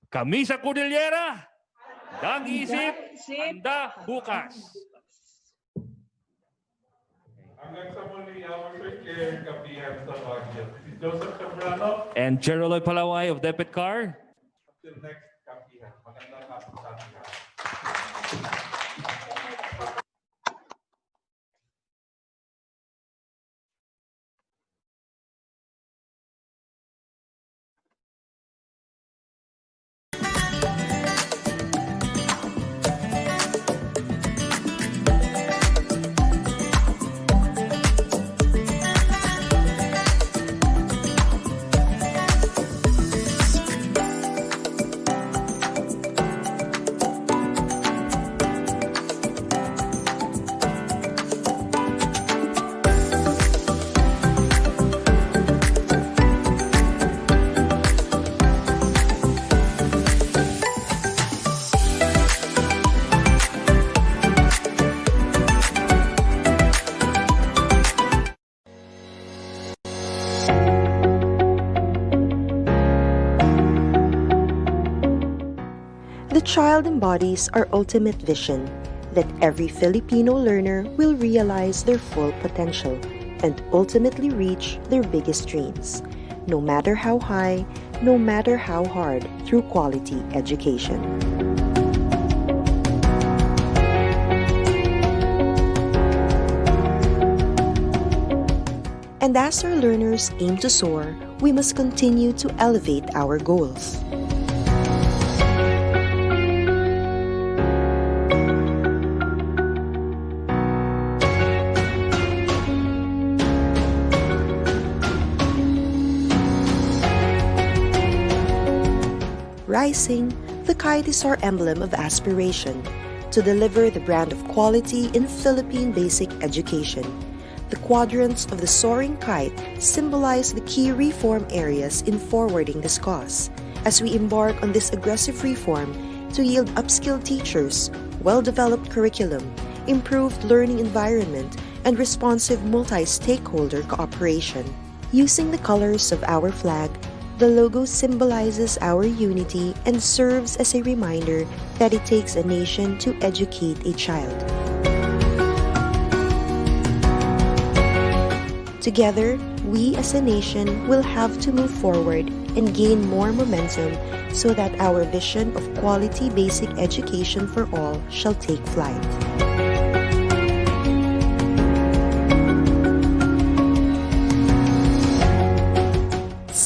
Kami sa Cordillera, handang isip, handa bukas. Hanggang sa muli, our Secretary Kapihan sa Baguio. This is Joseph Cabrano. And Cheroloy Palaway of DepEd CAR. Until next Kapihan. Magandang hapon sa ating lahat. The child embodies our ultimate vision, that every Filipino learner will realize their full potential and ultimately reach their biggest dreams, no matter how high, no matter how hard, through quality education. And as our learners aim to soar, we must continue to elevate our goals. Rising, the kite is our emblem of aspiration to deliver the brand of quality in Philippine basic education. The quadrants of the soaring kite symbolize the key reform areas in forwarding this cause, as we embark on this aggressive reform to yield upskilled teachers, well-developed curriculum, improved learning environment, and responsive multi-stakeholder cooperation. Using the colors of our flag, the logo symbolizes our unity and serves as a reminder that it takes a nation to educate a child. Together, we as a nation will have to move forward and gain more momentum so that our vision of quality basic education for all shall take flight.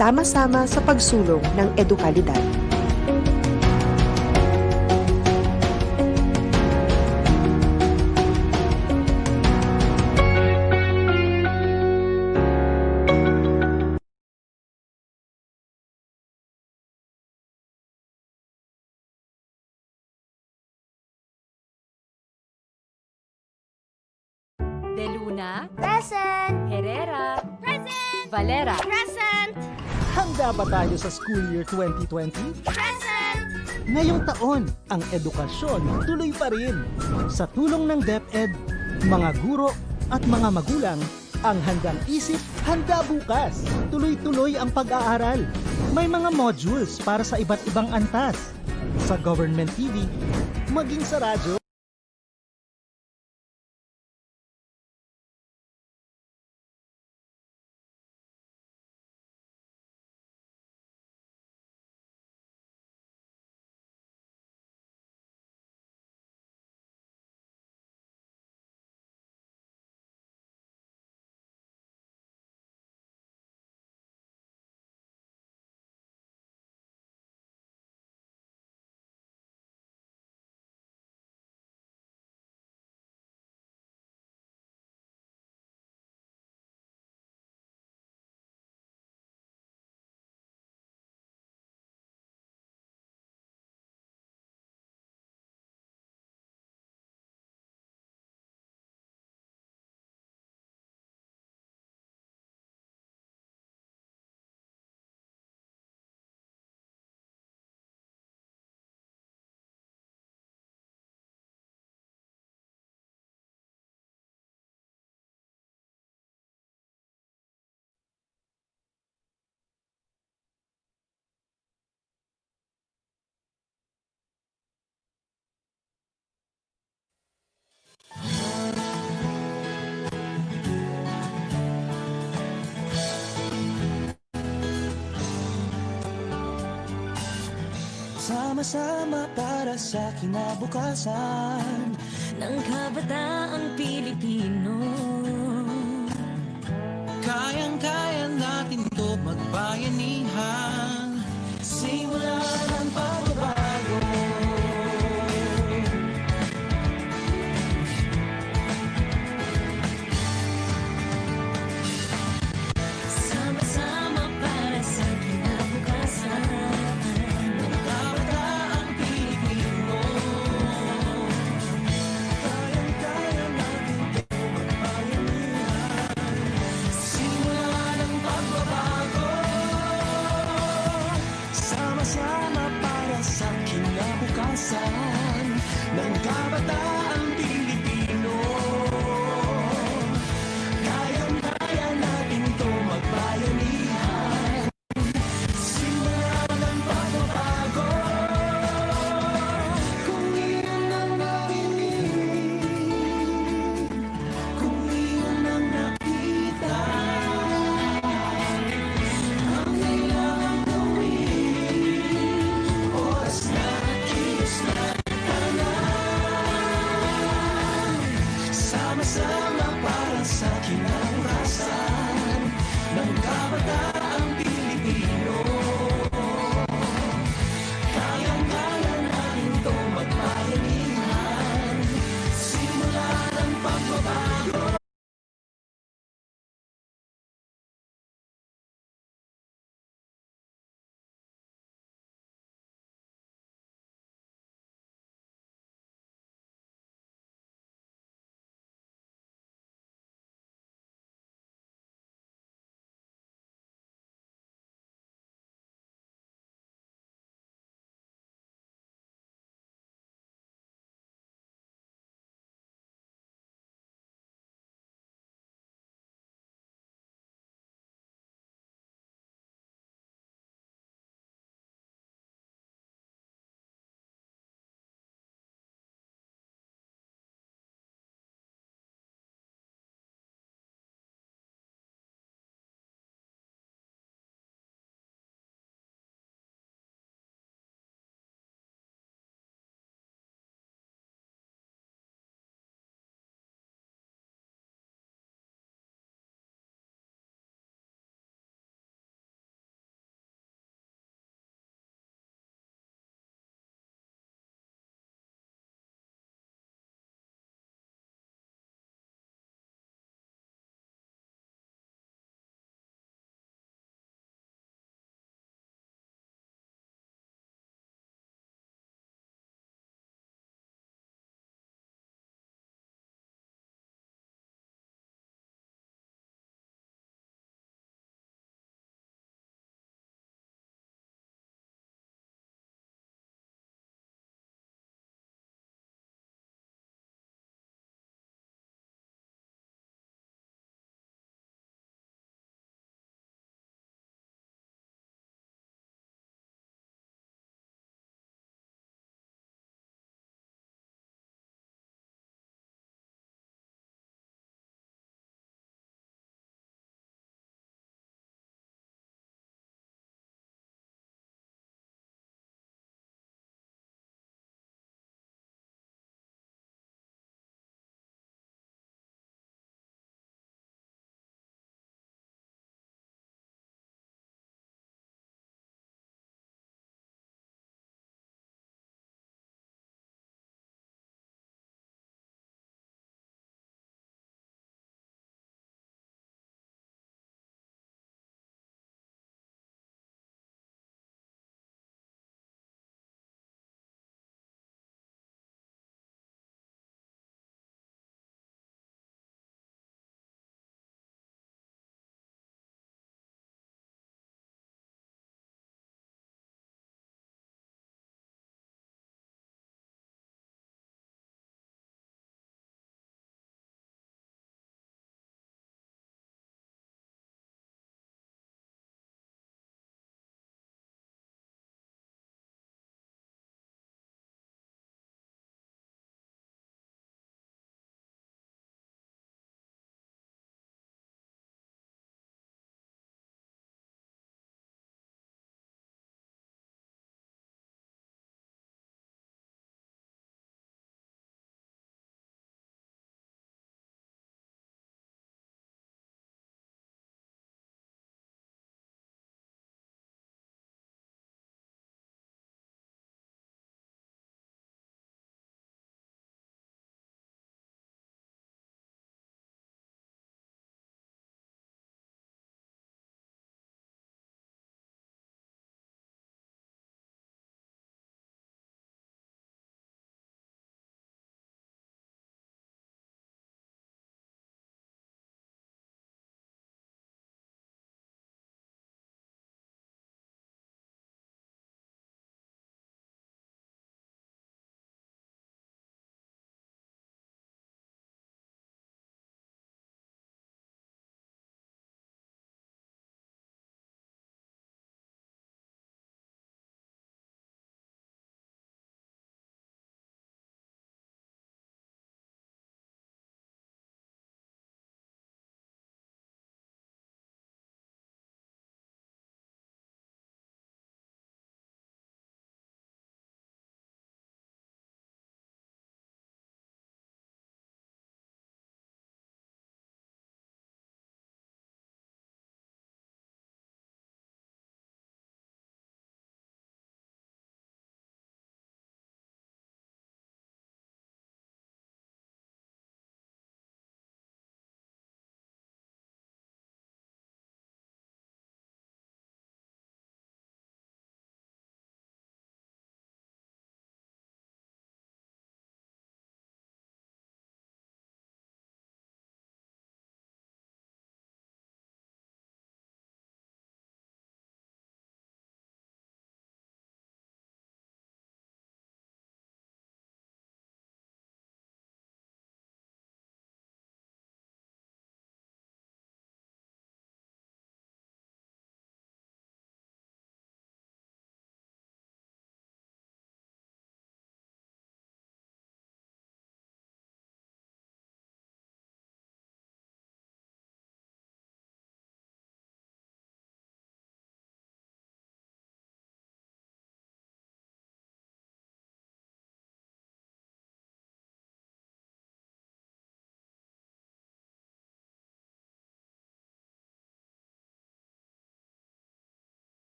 Sama-sama sa pagsulong ng edukalidad. De Luna. Present. Herrera. Present. Valera. Present. Handa ba tayo sa school year 2020? Present. Ngayong taon, ang edukasyon tuloy pa rin. Sa tulong ng DepEd, mga guro at mga magulang, ang handang isip, handa bukas. Tuloy-tuloy ang pag-aaral. May mga modules para sa iba't ibang antas. Sa government TV, maging sa radyo. Sama-sama para sa kinabukasan ng kabataang Pilipino.